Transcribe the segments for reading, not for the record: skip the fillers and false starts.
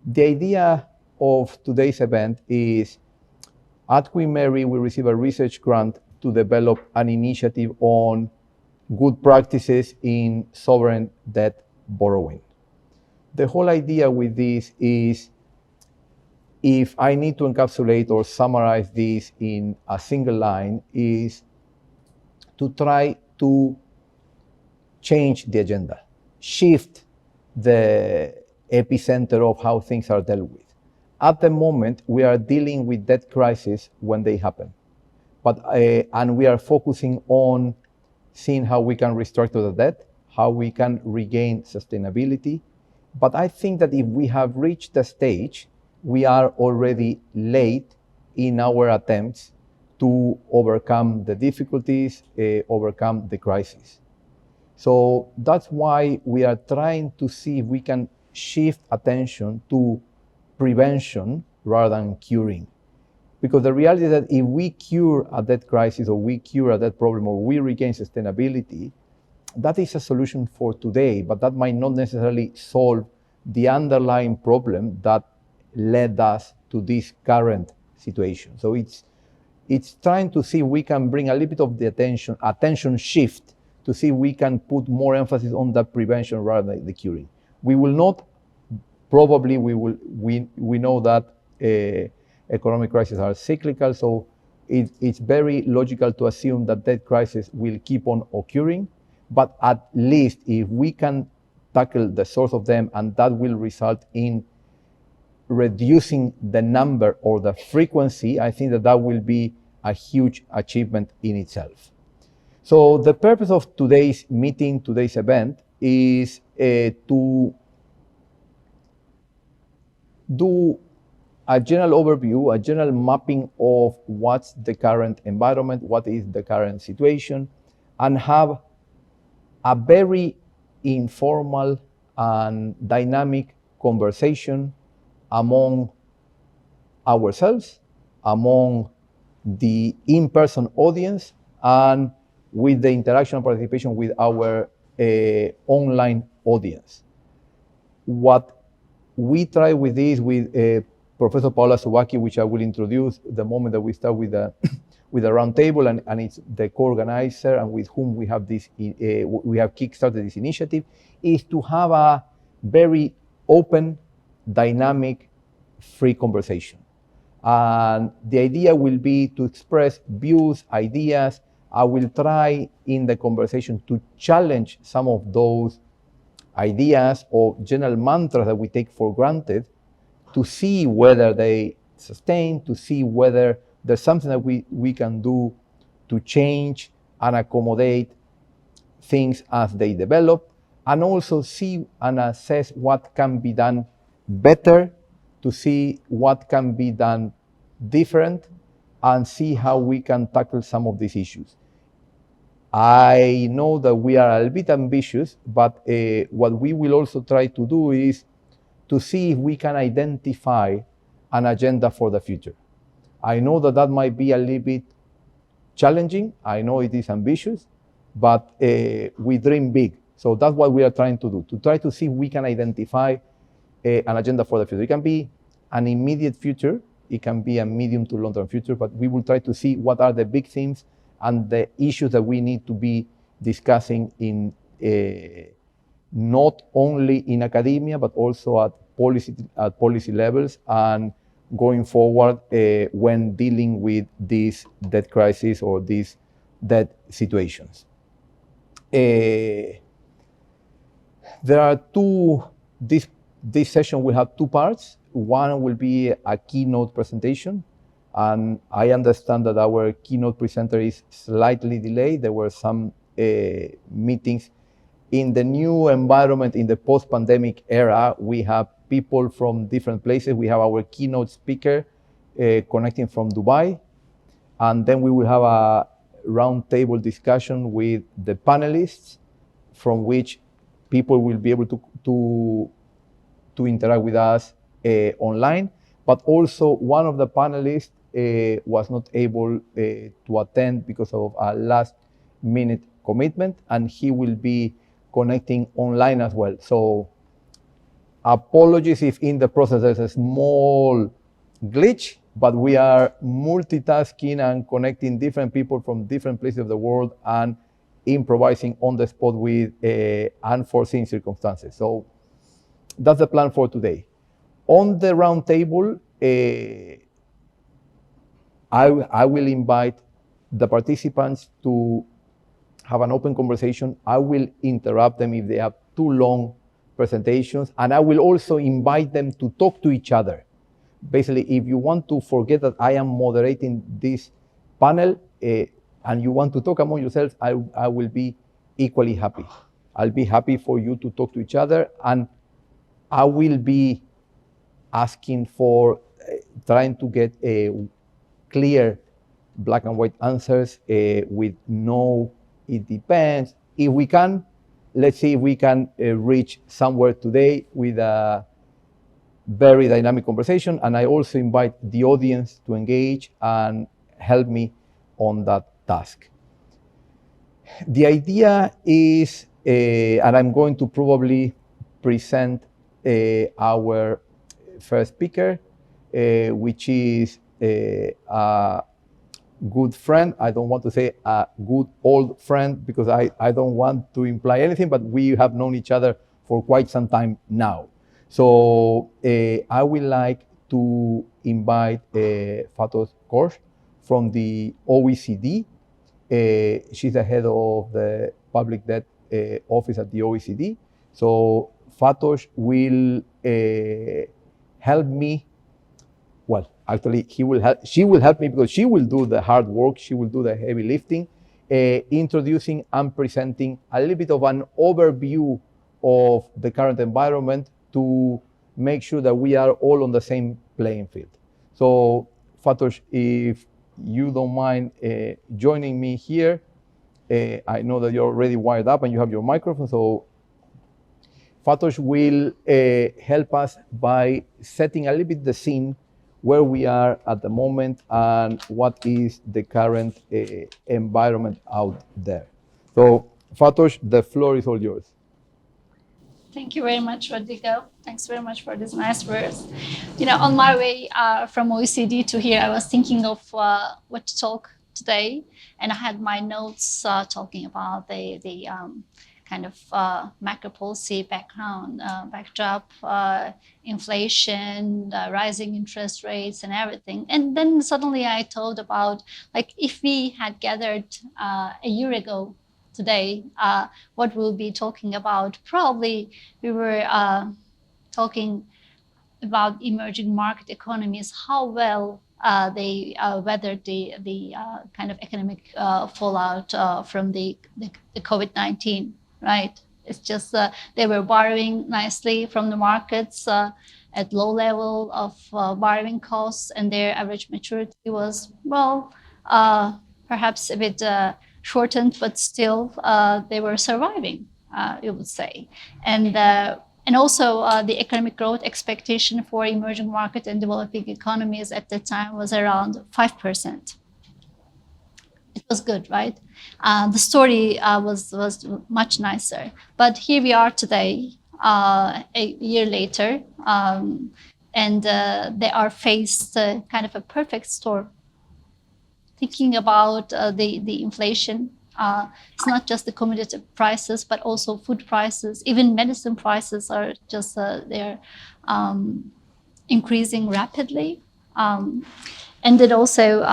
The idea of today's event is at Queen Mary, we receive a research grant to develop an initiative on good practices in sovereign debt borrowing. The whole idea with this is, if I need to encapsulate or summarize this in a single line, is to try to change the agenda, shift the epicenter of how things are dealt with. At the moment, we are dealing with debt crises when they happen, and we are focusing on seeing how we can restructure the debt, how we can regain sustainability. But I think that if we have reached the stage, we are already late in our attempts to overcome the difficulties, overcome the crisis. So that's why we are trying to see if we can shift attention to prevention rather than curing. Because the reality is that if we cure a debt crisis, or we cure a debt problem, or we regain sustainability, that is a solution for today, but that might not necessarily solve the underlying problem that led us to this current situation. So it's trying to see if we can bring a little bit of the attention shift to see if we can put more emphasis on the prevention rather than the curing. We will not, probably we know that economic crises are cyclical, so it's very logical to assume that debt crisis will keep on occurring, but at least if we can tackle the source of them, and that will result in reducing the number or the frequency, I think that will be a huge achievement in itself. So the purpose of today's meeting, today's event, is to do a general overview, a general mapping of what's the current environment, what is the current situation, and have a very informal and dynamic conversation among ourselves, among the in-person audience, and with the interaction and participation with our online audience. What we try with this, with Professor Paula Subaki, which I will introduce the moment that we start with the with a roundtable, and it's the co-organizer and with whom we have this we have kickstarted this initiative, is to have a very open, dynamic, free conversation. And the idea will be to express views, ideas. I will try in the conversation to challenge some of those ideas or general mantras that we take for granted, to see whether they sustain, to see whether there's something that we can do to change and accommodate things as they develop, and also see and assess what can be done better, to see what can be done different, and see how we can tackle some of these issues. I know that we are a little bit ambitious, but what we will also try to do is to see if we can identify an agenda for the future. I know that might be a little bit challenging. I know it is ambitious, but we dream big. So that's what we are trying to do, to try to see if we can identify an agenda for the future. It can be an immediate future, it can be a medium to long-term future, but we will try to see what are the big themes and the issues that we need to be discussing in not only in academia, but also at policy levels, and going forward when dealing with this debt crisis or these debt situations. There are this session will have two parts. One will be a keynote presentation, and I understand that our keynote presenter is slightly delayed. There were some meetings. In the new environment, in the post-pandemic era, we have people from different places. We have our keynote speaker connecting from Dubai, and then we will have a roundtable discussion with the panelists, from which people will be able to interact with us online. But also, one of the panelists was not able to attend because of a last-minute commitment, and he will be connecting online as well. So Apologies if in the process there's a small glitch, but we are multitasking and connecting different people from different places of the world and improvising on the spot with unforeseen circumstances. So that's the plan for today. On the roundtable, I will invite the participants to have an open conversation. I will interrupt them if they have too long presentations, and I will also invite them to talk to each other. Basically, if you want to forget that I am moderating this panel and you want to talk among yourselves, I will be equally happy. I'll be happy for you to talk to each other, and I will be asking for trying to get clear black and white answers with no, it depends. If we can, let's see if we can reach somewhere today with a very dynamic conversation. And I also invite the audience to engage and help me on that task. The idea is, and I'm going to probably present our first speaker, which is a good friend. I don't want to say a good old friend because I don't want to imply anything, but we have known each other for quite some time now. So I would like to invite Fatosh Ghosh from the OECD. She's the head of the public debt office at the OECD. So Fatosh will help me. Well, actually, she will help me because she will do the hard work. She will do the heavy lifting, introducing and presenting a little bit of an overview of the current environment to make sure that we are all on the same playing field. So, Fatosh, if you don't mind joining me here, I know that you're already wired up and you have your microphone. So, Fatosh will help us by setting a little bit the scene where we are at the moment and what is the current environment out there. So, Fatosh, the floor is all yours. Thank you very much, Rodrigo. Thanks very much for these nice words. On my way from OECD to here, I was thinking of what to talk today, and I had my notes talking about the kind of macro policy backdrop, inflation, rising interest rates, and everything. And then suddenly I thought about, like, if we had gathered a year ago today, what we'll be talking about. Probably we were talking about emerging market economies, how well they weathered the kind of economic fallout from the COVID-19, right? It's just they were borrowing nicely from the markets at low level of borrowing costs, and their average maturity was, well, perhaps a bit shortened, but still they were surviving, you would say. And also the economic growth expectation for emerging market and developing economies at that time was around 5%. It was good, right? The story was much nicer. But here we are today, a year later, and they are faced kind of a perfect storm. Thinking about the inflation, it's not just the commodity prices, but also food prices. Even medicine prices are just they're increasing rapidly, and then also,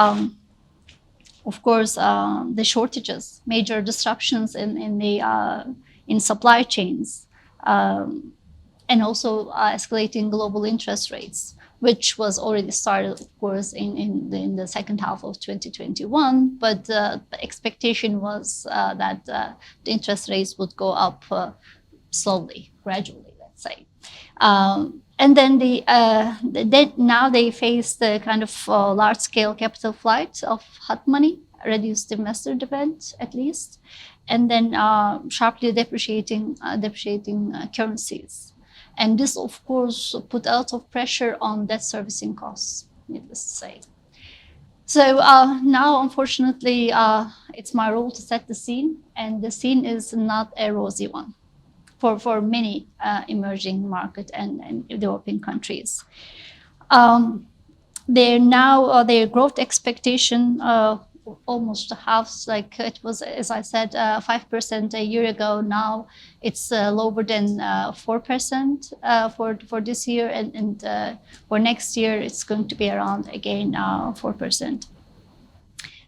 of course, the shortages, major disruptions in supply chains, and also escalating global interest rates, which was already started, of course, in the second half of 2021. But the expectation was that the interest rates would go up slowly, gradually, let's say. And then now they face the kind of large-scale capital flight of hot money, reduced investor demand, at least, and then sharply depreciating currencies. And this, of course, put a lot of pressure on debt servicing costs, needless to say. So now, unfortunately, it's my role to set the scene, and the scene is not a rosy one for many emerging market and developing countries. Their growth expectation almost halves, like it was, as I said, 5% a year ago. Now it's lower than 4% for this year, and for next year it's going to be around again 4%.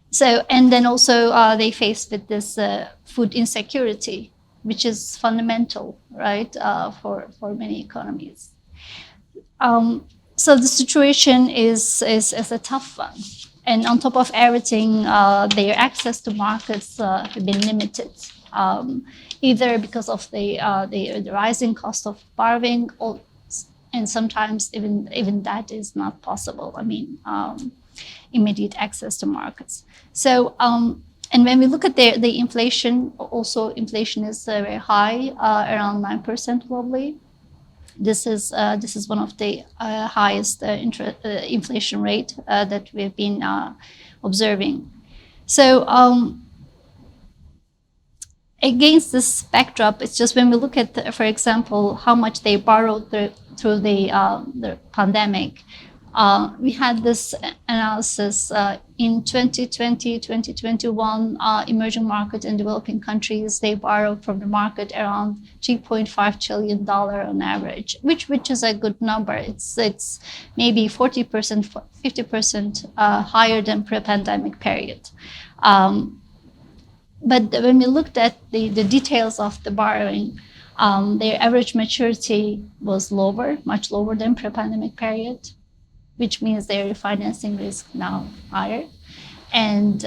So, and then also they face with this food insecurity, which is fundamental, right, for many economies. So the situation is a tough one. And on top of everything, their access to markets have been limited, either because of the rising cost of borrowing, and sometimes even that is not possible. I mean, immediate access to markets. So, and when we look at the inflation, also inflation is very high, around 9% globally. This is one of the highest inflation rate that we've been observing. So against this backdrop, it's just when we look at, for example, how much they borrowed through the pandemic. We had this analysis in 2020, 2021, emerging market and developing countries, they borrowed from the market around $3.5 trillion on average, which is a good number. It's maybe 40%, 50% higher than pre-pandemic period. But when we looked at the details of the borrowing, their average maturity was lower, much lower than pre-pandemic period, which means their refinancing risk now higher. And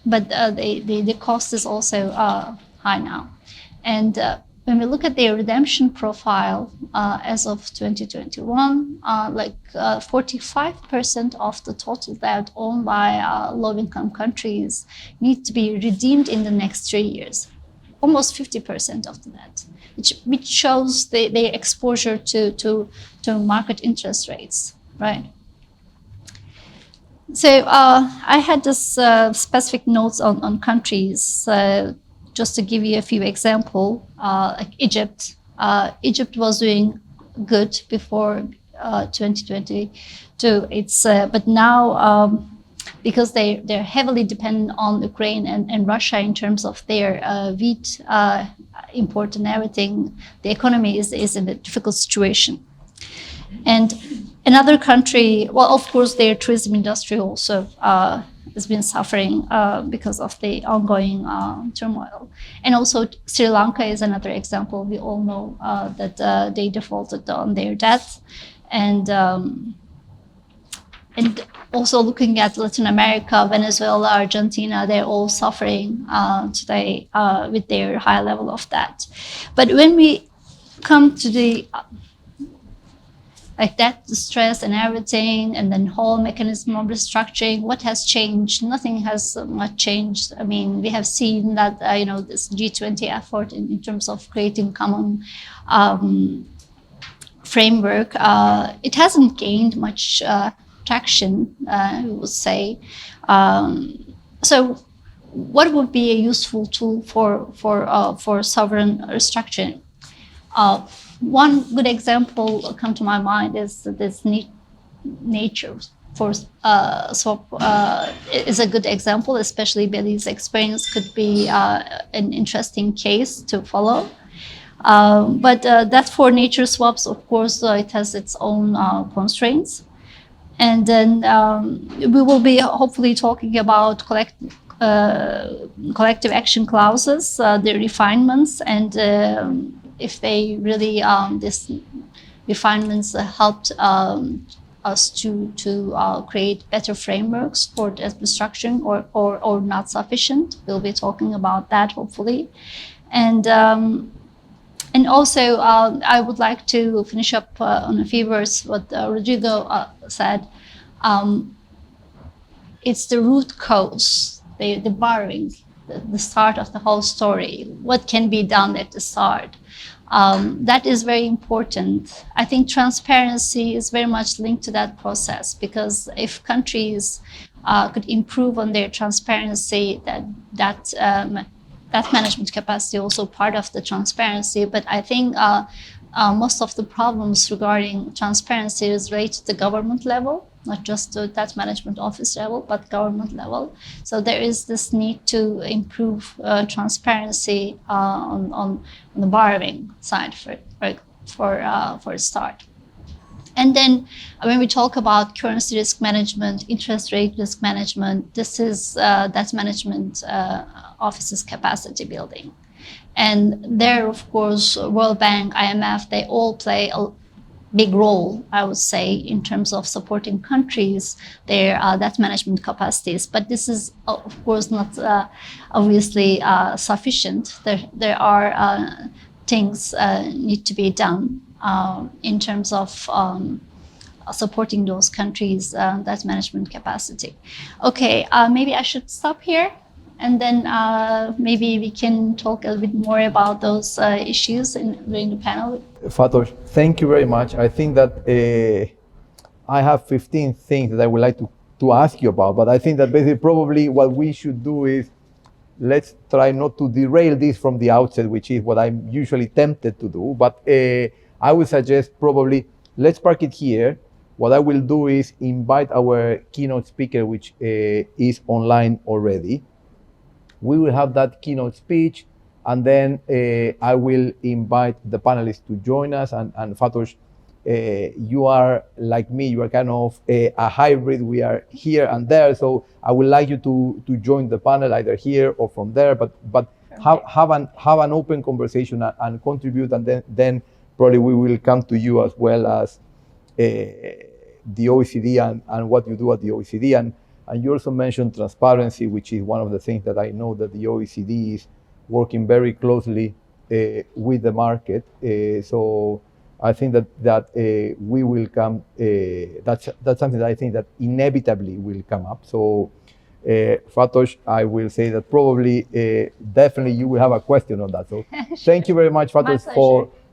but the cost is also high now. And when we look at their redemption profile as of 2021, like 45% of the total debt owned by low-income countries need to be redeemed in the next 3 years. Almost 50% of the debt, which shows their exposure to market interest rates. Right. So I had this specific notes on countries, just to give you a few examples. Like Egypt. Egypt was doing good before 2022. It's but now because they're heavily dependent on Ukraine and Russia in terms of their wheat import and everything, the economy is in a difficult situation. And another country, well, of course, their tourism industry also has been suffering because of the ongoing turmoil. And also Sri Lanka is another example. We all know that they defaulted on their debt. And also looking at Latin America, Venezuela, Argentina, they're all suffering today with their high level of debt. But when we come to the like that, the stress and everything, and then whole mechanism of restructuring, what has changed? Nothing has much changed. I mean, we have seen that, this G20 effort in terms of creating common framework, it hasn't gained much traction, we would say. So what would be a useful tool for sovereign restructuring? One good example come to my mind is this nature for swap is a good example, especially Belize's experience could be an interesting case to follow. But that for nature swaps, of course, it has its own constraints. And then we will be hopefully talking about collective action clauses, the refinements, and if they really, these refinements helped us to create better frameworks for restructuring or not sufficient. We'll be talking about that hopefully. And also I would like to finish up on a few words what Rodrigo said. It's the root cause, the borrowing, the start of the whole story. What can be done at the start? That is very important. I think transparency is very much linked to that process, because if countries could improve on their transparency, that that management capacity also part of the transparency. But I think most of the problems regarding transparency is related to the government level, not just to that management office level, but government level. So there is this need to improve transparency on the borrowing side for a start. And then when we talk about currency risk management, interest rate risk management, this is that management office's capacity building. And there, of course, World Bank, IMF, they all play a big role, I would say, in terms of supporting countries, their debt management capacities. But this is, of course, not obviously sufficient. There are things need to be done in terms of supporting those countries' debt management capacity. Okay, maybe I should stop here. And then maybe we can talk a little bit more about those issues during the panel. Fatosh, thank you very much. I think that I have 15 things that I would like to ask you about, but I think that basically probably what we should do is let's try not to derail this from the outset, which is what I'm usually tempted to do. But I would suggest probably let's park it here. What I will do is invite our keynote speaker, which is online already. We will have that keynote speech, and then I will invite the panelists to join us. And Fatosh, you are like me, you are kind of a hybrid. We are here and there, so I would like you to join the panel either here or from there, but have an open conversation and contribute, and then probably we will come to you as well as the OECD and what you do at the OECD. And you also mentioned transparency, which is one of the things that I know that the OECD is working very closely with the market. So I think that we will come. That's something that I think that inevitably will come up. So Fatosh, I will say that probably definitely you will have a question on that. So Sure. Thank you very much, Fatosh,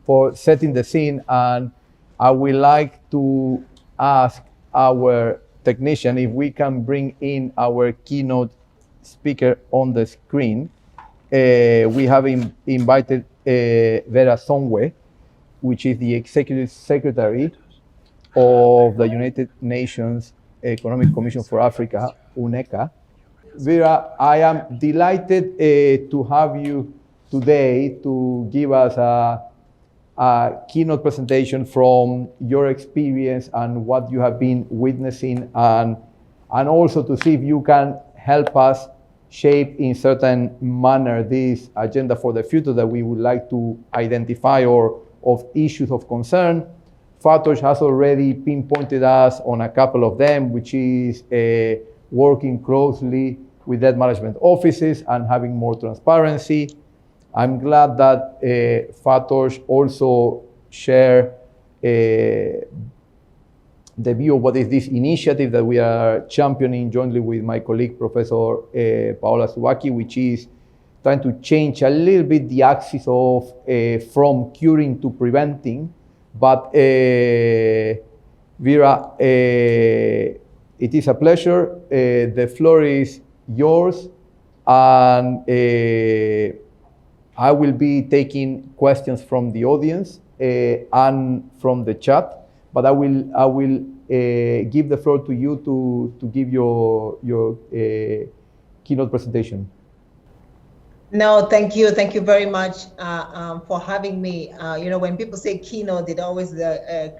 for setting the scene. And I would like to ask our technician if we can bring in our keynote speaker on the screen. We have invited Vera Songwe, which is the Executive Secretary of the United Nations Economic Commission for Africa, UNECA. Vera, I am delighted to have you today to give us a keynote presentation from your experience and what you have been witnessing, and also to see if you can help us shape in certain manner this agenda for the future that we would like to identify or of issues of concern. Fatosh has already pinpointed us on a couple of them, which is working closely with debt management offices and having more transparency. I'm glad that Fatosh also share the view of what is this initiative that we are championing jointly with my colleague, Professor Paola Subaki, which is trying to change a little bit the axis of from curing to preventing. But Vera, it is a pleasure. The floor is yours, and I will be taking questions from the audience and from the chat, but I will give the floor to you to give your keynote presentation. No, thank you very much for having me. When people say keynote, it always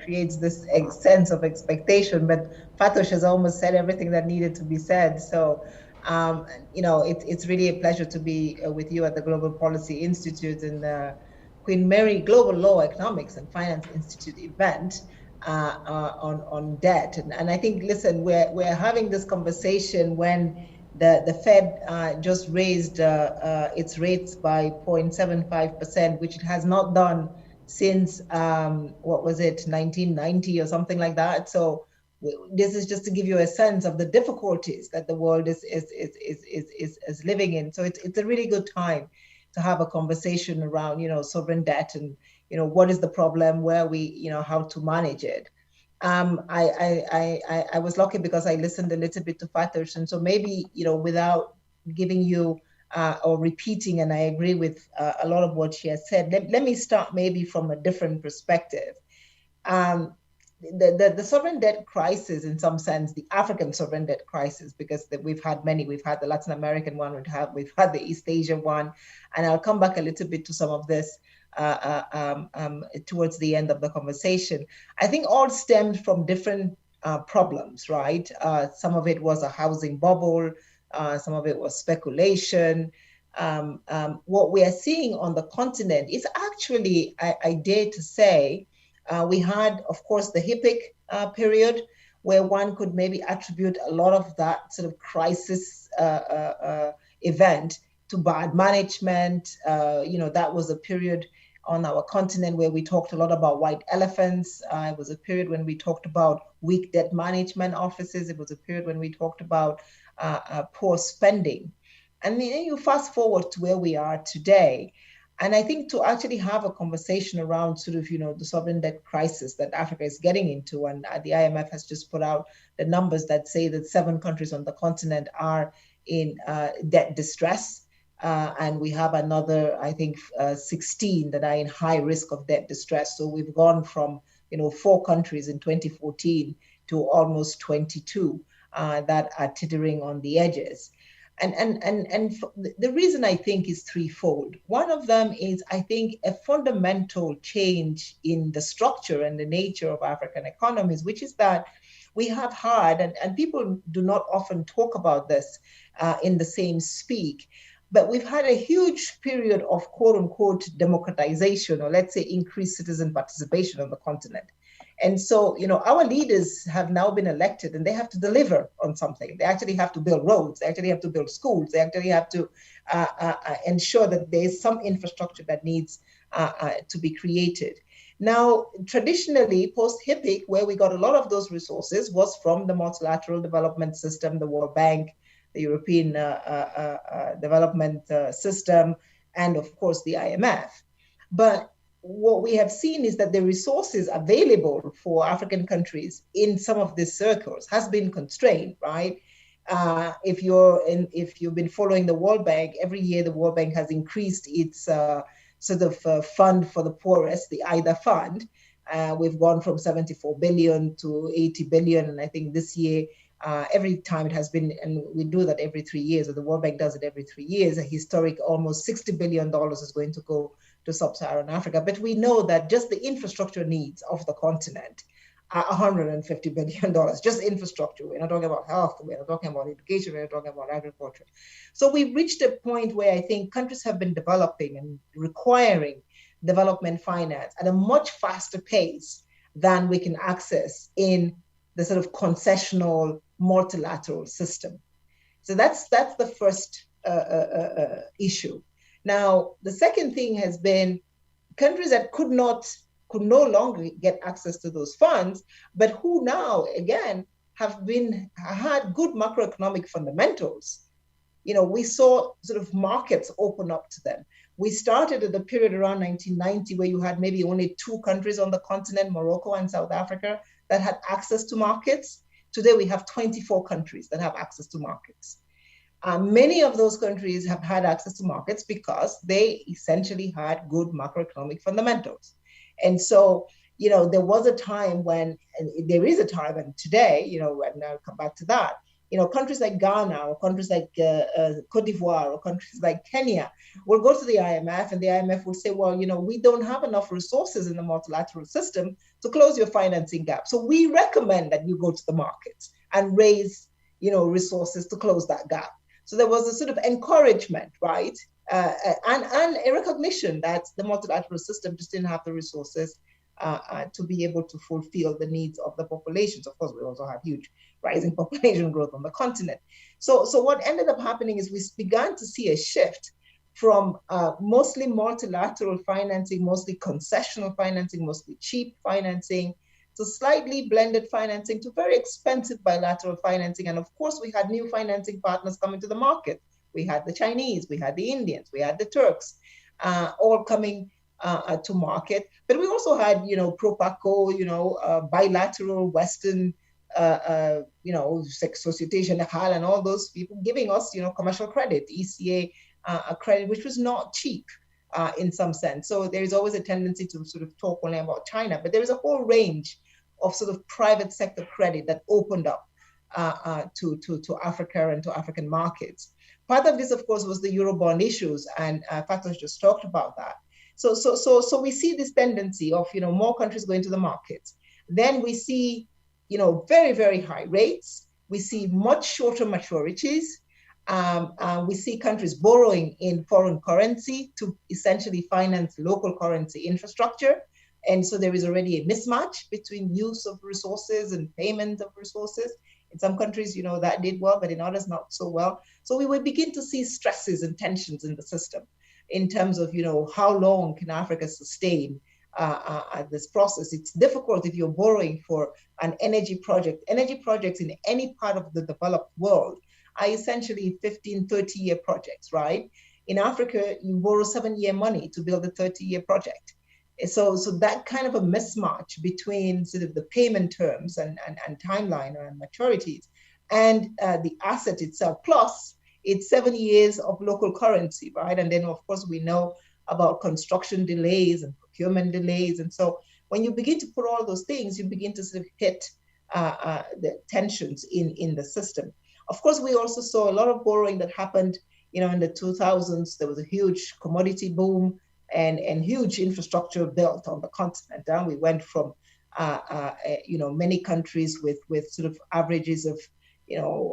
creates this sense of expectation, but Fatosh has almost said everything that needed to be said. So it's really a pleasure to be with you at the Global Policy Institute and the Queen Mary Global Law, Economics and Finance Institute event on debt. And I think, listen, we're having this conversation when the Fed just raised its rates by 0.75%, which it has not done since, 1990 or something like that. So this is just to give you a sense of the difficulties that the world is living in. So it's a really good time to have a conversation around, sovereign debt and, what is the problem, where we, how to manage it. I was lucky because I listened a little bit to Fatosh, and so maybe, without giving you or repeating, and I agree with a lot of what she has said. Let me start maybe from a different perspective. The sovereign debt crisis, in some sense, the African sovereign debt crisis, because we've had many. We've had the Latin American one, we've had the East Asia one, and I'll come back a little bit to some of this towards the end of the conversation. I think all stemmed from different problems, right? Some of it was a housing bubble, some of it was speculation. What we are seeing on the continent is actually, I dare to say, we had, of course, the HIPC period, where one could maybe attribute a lot of that sort of crisis event to bad management. That was a period on our continent where we talked a lot about white elephants. It was a period when we talked about weak debt management offices. It was a period when we talked about poor spending. And then you fast forward to where we are today. And I think to actually have a conversation around sort of, the sovereign debt crisis that Africa is getting into, and the IMF has just put out the numbers that say that 7 countries on the continent are in debt distress. And we have another, I think, 16 that are in high risk of debt distress. So we've gone from, 4 countries in 2014 to almost 22 that are teetering on the edges. And the reason I think is threefold. One of them is, I think, a fundamental change in the structure and the nature of African economies, which is that we have had, and people do not often talk about this in the same speak, but we've had a huge period of quote unquote democratization, or let's say increased citizen participation on the continent. And so, our leaders have now been elected and they have to deliver on something. They actually have to build roads. They actually have to build schools. They actually have to ensure that there is some infrastructure that needs to be created. Now, traditionally, post-HIPC, where we got a lot of those resources was from the multilateral development system, the World Bank, the European development system, and of course the IMF. But what we have seen is that the resources available for African countries in some of these circles has been constrained, right? If you've been following the World Bank, every year the World Bank has increased its fund for the poorest, the IDA fund. We've gone from 74 billion to 80 billion, and I think this year, every time it has been, and we do that every 3 years, or the World Bank does it every 3 years, a historic almost $60 billion is going to go to sub-Saharan Africa. But we know that just the infrastructure needs of the continent are $150 billion, just infrastructure. We're not talking about health, we're not talking about education, we're not talking about agriculture. So we've reached a point where I think countries have been developing and requiring development finance at a much faster pace than we can access in the sort of concessional multilateral system. So that's the first issue. Now, the second thing has been countries that could no longer get access to those funds, but who now, again, had good macroeconomic fundamentals. We saw sort of markets open up to them. We started at the period around 1990 where you had maybe only 2 countries on the continent, Morocco and South Africa, that had access to markets. Today, we have 24 countries that have access to markets. Many of those countries have had access to markets because they essentially had good macroeconomic fundamentals. And so, there was a time when, and there is a time, and today, and I'll come back to that, countries like Ghana or countries like Cote d'Ivoire or countries like Kenya will go to the IMF, and the IMF will say, well, we don't have enough resources in the multilateral system to close your financing gap. So we recommend that you go to the markets and raise, resources to close that gap. So there was a sort of encouragement, right? And a recognition that the multilateral system just didn't have the resources to be able to fulfill the needs of the populations. Of course, we also have huge rising population growth on the continent. So what ended up happening is we began to see a shift from mostly multilateral financing, mostly concessional financing, mostly cheap financing, to slightly blended financing, to very expensive bilateral financing. And of course, we had new financing partners coming to the market. We had the Chinese, we had the Indians, we had the Turks, all coming to market. But we also had, Propaco, bilateral Western, Societe Generale and all those people giving us, commercial credit, ECA credit, which was not cheap in some sense. So there is always a tendency to sort of talk only about China, but there is a whole range of sort of private sector credit that opened up to Africa and to African markets. Part of this, of course, was the Eurobond issues, and Fatos just talked about that. So we see this tendency of more countries going to the markets. Then we see very, very high rates. We see much shorter maturities. We see countries borrowing in foreign currency to essentially finance local currency infrastructure. And so there is already a mismatch between use of resources and payment of resources. In some countries, that did well, but in others, not so well. So we will begin to see stresses and tensions in the system in terms of, how long can Africa sustain this process. It's difficult if you're borrowing for an energy project. Energy projects in any part of the developed world are essentially 15, 30-year projects, right? In Africa, you borrow 7-year money to build a 30-year project. So that kind of a mismatch between sort of the payment terms and timeline and maturities and the asset itself, plus it's 7 years of local currency, right? And then, of course, we know about construction delays and procurement delays. And so when you begin to put all those things, you begin to sort of hit the tensions in the system. Of course, we also saw a lot of borrowing that happened, in the 2000s. There was a huge commodity boom and huge infrastructure built on the continent. And we went from, many countries with sort of averages of,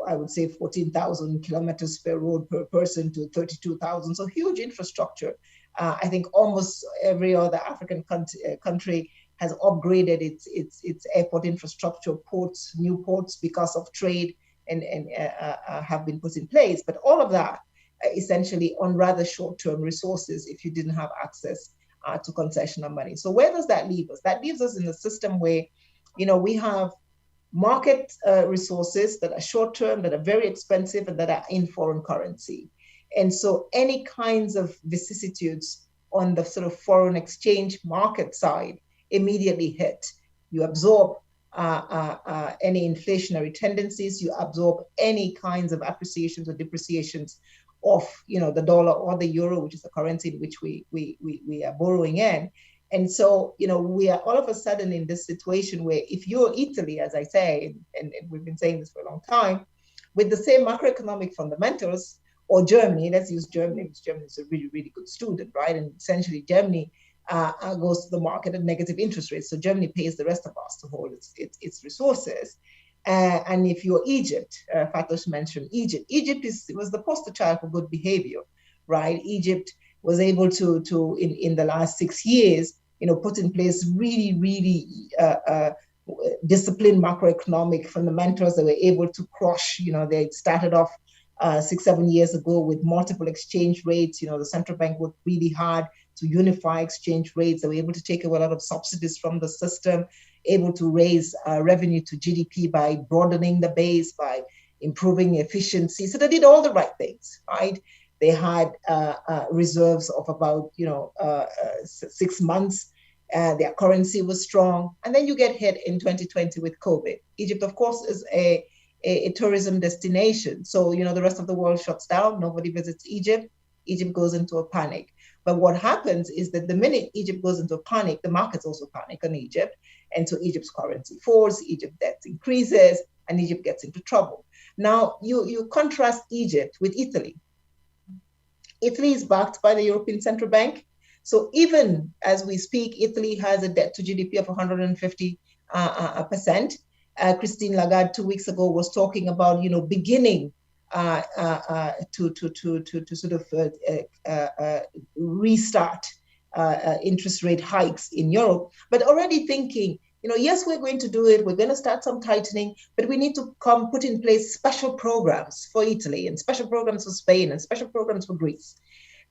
I would say 14,000 kilometers per road per person to 32,000. So huge infrastructure. I think almost every other African country has upgraded its airport infrastructure, ports, new ports because of trade and have been put in place. But all of that essentially on rather short-term resources if you didn't have access to concessional money. So where does that leave us? That leaves us in a system where, we have market resources that are short-term, that are very expensive, and that are in foreign currency. And so any kinds of vicissitudes on the sort of foreign exchange market side immediately hit. You absorb any inflationary tendencies, you absorb any kinds of appreciations or depreciations of the dollar or the euro, which is the currency in which we are borrowing in. And so, we are all of a sudden in this situation where if you're Italy, as I say, and we've been saying this for a long time, with the same macroeconomic fundamentals, or Germany, let's use Germany, because Germany is a really, really good student, right? And essentially Germany goes to the market at negative interest rates. So Germany pays the rest of us to hold its resources. And if you're Egypt, Fatos mentioned Egypt. Egypt was the poster child for good behavior, right? Egypt was able to in the last 6 years, put in place really, really disciplined macroeconomic fundamentals that were able to crush. They started off 6-7 years ago with multiple exchange rates. The central bank worked really hard to unify exchange rates. They were able to take away a lot of subsidies from the system, able to raise revenue to GDP by broadening the base, by improving efficiency. So they did all the right things, right? They had reserves of about 6 months. Their currency was strong. And then you get hit in 2020 with COVID. Egypt, of course, is a tourism destination. So, the rest of the world shuts down. Nobody visits Egypt. Egypt goes into a panic. But what happens is that the minute Egypt goes into a panic, the markets also panic on Egypt. And so Egypt's currency falls, Egypt debt increases, and Egypt gets into trouble. Now, you contrast Egypt with Italy. Italy is backed by the European Central Bank. So even as we speak, Italy has a debt to GDP of 150%. Christine Lagarde 2 weeks ago was talking about, beginning to sort of restart interest rate hikes in Europe, but already thinking, yes, we're going to do it. We're going to start some tightening, but we need to put in place special programs for Italy and special programs for Spain and special programs for Greece.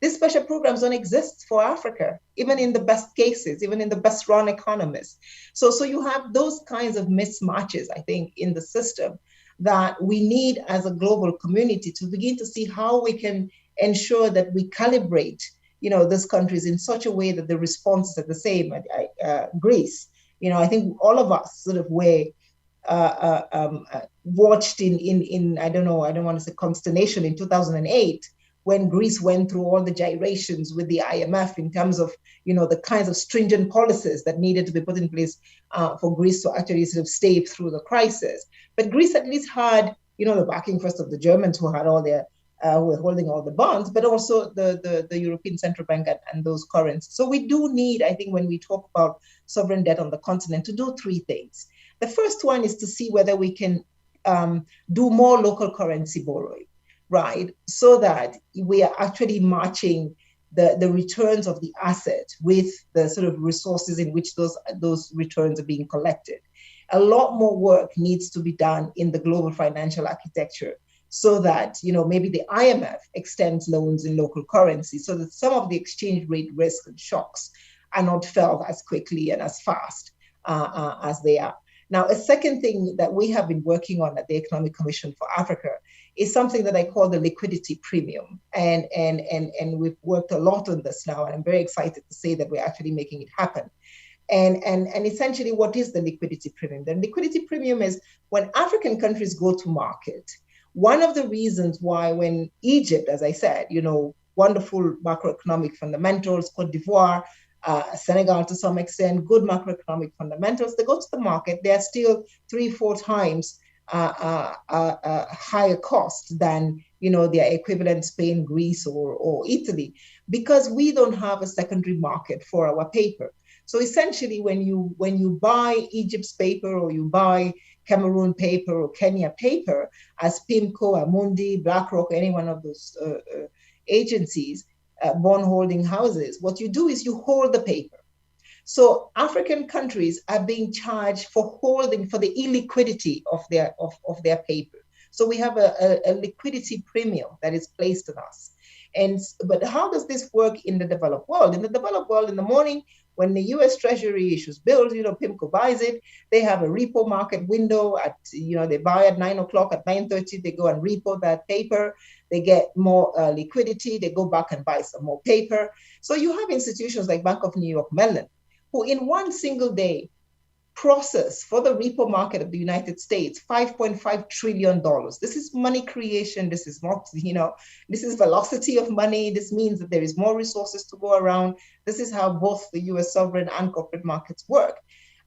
These special programs don't exist for Africa, even in the best cases, even in the best run economies. So you have those kinds of mismatches, I think, in the system that we need as a global community to begin to see how we can ensure that we calibrate, these countries in such a way that the responses are the same. Greece, I think all of us sort of were watched in I don't want to say consternation in 2008, when Greece went through all the gyrations with the IMF in terms of, the kinds of stringent policies that needed to be put in place for Greece to actually sort of stay through the crisis. But Greece at least had, the backing first of the Germans who had all their, who were holding all the bonds, but also the European Central Bank and those currencies. So we do need, I think, when we talk about sovereign debt on the continent, to do three things. The first one is to see whether we can do more local currency borrowing, right? So that we are actually matching the returns of the asset with the sort of resources in which those returns are being collected. A lot more work needs to be done in the global financial architecture so that, maybe the IMF extends loans in local currency so that some of the exchange rate risks and shocks are not felt as quickly and as fast as they are. Now, a second thing that we have been working on at the Economic Commission for Africa is something that I call the liquidity premium. And we've worked a lot on this now, and I'm very excited to say that we're actually making it happen. And essentially, what is the liquidity premium? The liquidity premium is when African countries go to market. One of the reasons why when Egypt, as I said, wonderful macroeconomic fundamentals, Cote d'Ivoire, Senegal to some extent, good macroeconomic fundamentals, they go to the market, they're still 3-4 times higher cost than their equivalent Spain, Greece, or Italy, because we don't have a secondary market for our paper. So essentially, when you buy Egypt's paper or you buy Cameroon paper or Kenya paper as PIMCO, Amundi, BlackRock, any one of those agencies, bond holding houses, what you do is you hold the paper. So African countries are being charged for holding, for the illiquidity of their paper. So we have a liquidity premium that is placed on us. But how does this work in the developed world? In the developed world, in the morning, when the US Treasury issues bills, PIMCO buys it, they have a repo market window at, they buy at 9 o'clock, at 9:30, they go and repo that paper, they get more liquidity, they go back and buy some more paper. So you have institutions like Bank of New York Mellon, who in one single day process for the repo market of the United States, $5.5 trillion. This is money creation. This is not, this is velocity of money. This means that there is more resources to go around. This is how both the US sovereign and corporate markets work.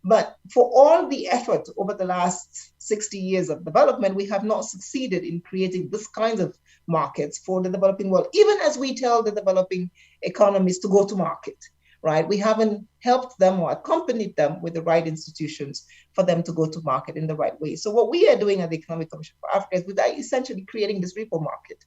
But for all the effort over the last 60 years of development, we have not succeeded in creating this kinds of markets for the developing world, even as we tell the developing economies to go to market. Right? We haven't helped them or accompanied them with the right institutions for them to go to market in the right way. So what we are doing at the Economic Commission for Africa is we're essentially creating this repo market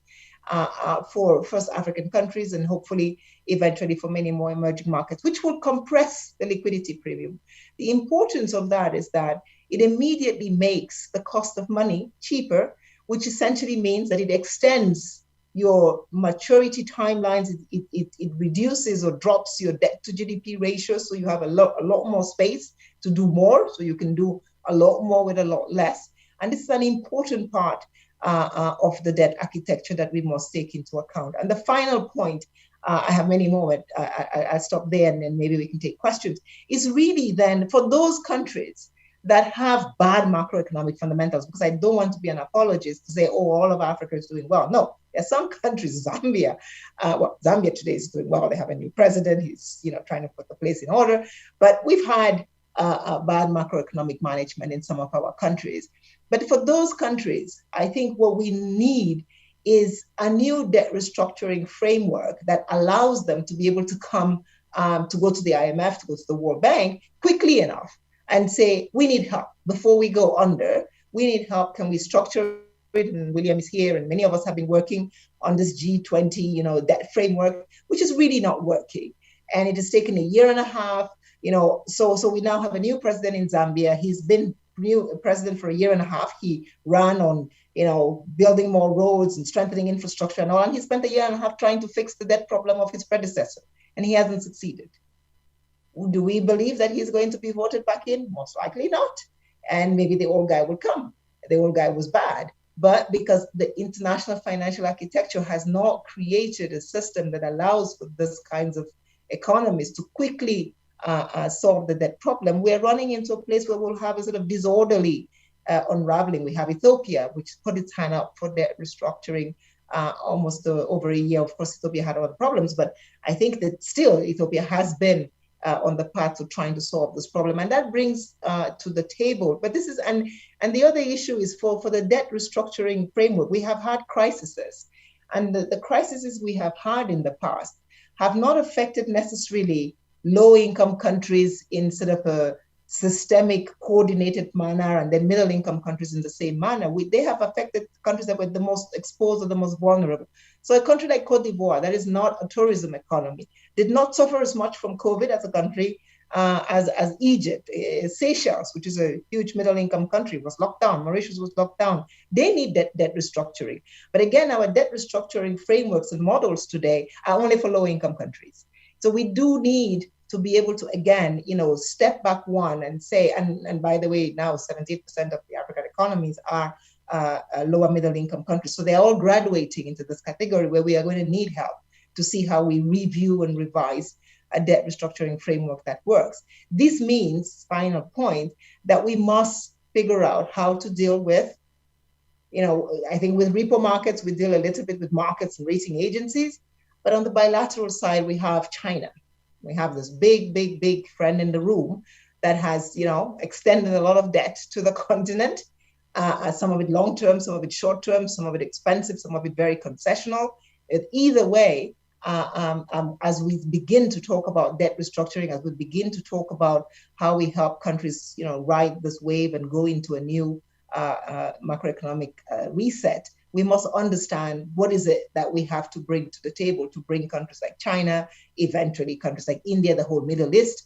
for first African countries and hopefully eventually for many more emerging markets, which will compress the liquidity premium. The importance of that is that it immediately makes the cost of money cheaper, which essentially means that it extends your maturity timelines, it reduces or drops your debt to GDP ratio, so you have a lot more space to do more, so you can do a lot more with a lot less. And this is an important part of the debt architecture that we must take into account. And the final point, I have many more, but I'll stop there and then maybe we can take questions, is really then for those countries that have bad macroeconomic fundamentals, because I don't want to be an apologist to say, oh, all of Africa is doing well. No, there are some countries, Zambia, Zambia today is doing well. They have a new president. He's, trying to put the place in order. But we've had a bad macroeconomic management in some of our countries. But for those countries, I think what we need is a new debt restructuring framework that allows them to be able to come to go to the IMF, to go to the World Bank quickly enough and say, we need help before we go under. We need help. Can we structure it? And William is here, and many of us have been working on this G20, debt framework, which is really not working. And it has taken a year and a half, so we now have a new president in Zambia. He's been new president for a year and a half. He ran on, building more roads and strengthening infrastructure and all. And he spent a year and a half trying to fix the debt problem of his predecessor, and he hasn't succeeded. Do we believe that he's going to be voted back in? Most likely not. And maybe the old guy will come. The old guy was bad. But because the international financial architecture has not created a system that allows for this kinds of economies to quickly solve the debt problem, we're running into a place where we'll have a sort of disorderly unraveling. We have Ethiopia, which put its hand up for debt restructuring almost over a year. Of course, Ethiopia had other problems, but I think that still Ethiopia has been on the path to trying to solve this problem, and that brings to the table. But this is and the other issue is for the debt restructuring framework. We have had crises, and the crises we have had in the past have not affected necessarily low-income countries in sort of a systemic, coordinated manner, and then middle-income countries in the same manner. They have affected countries that were the most exposed or the most vulnerable. So a country like Cote d'Ivoire, that is not a tourism economy, did not suffer as much from COVID as a country as Egypt. Seychelles, which is a huge middle-income country, was locked down. Mauritius was locked down. They need debt restructuring. But again, our debt restructuring frameworks and models today are only for low-income countries. So we do need to be able to, again, step back one and say, and by the way, now 78% of the African economies are lower middle income countries. So they're all graduating into this category where we are going to need help to see how we review and revise a debt restructuring framework that works. This means, final point, that we must figure out how to deal with, I think with repo markets, we deal a little bit with markets and rating agencies, but on the bilateral side, we have China. We have this big friend in the room that has, extended a lot of debt to the continent. Some of it long-term, some of it short-term, some of it expensive, some of it very concessional. Either way, as we begin to talk about debt restructuring, as we begin to talk about how we help countries, ride this wave and go into a new macroeconomic reset, we must understand what is it that we have to bring to the table to bring countries like China, eventually countries like India, the whole Middle East,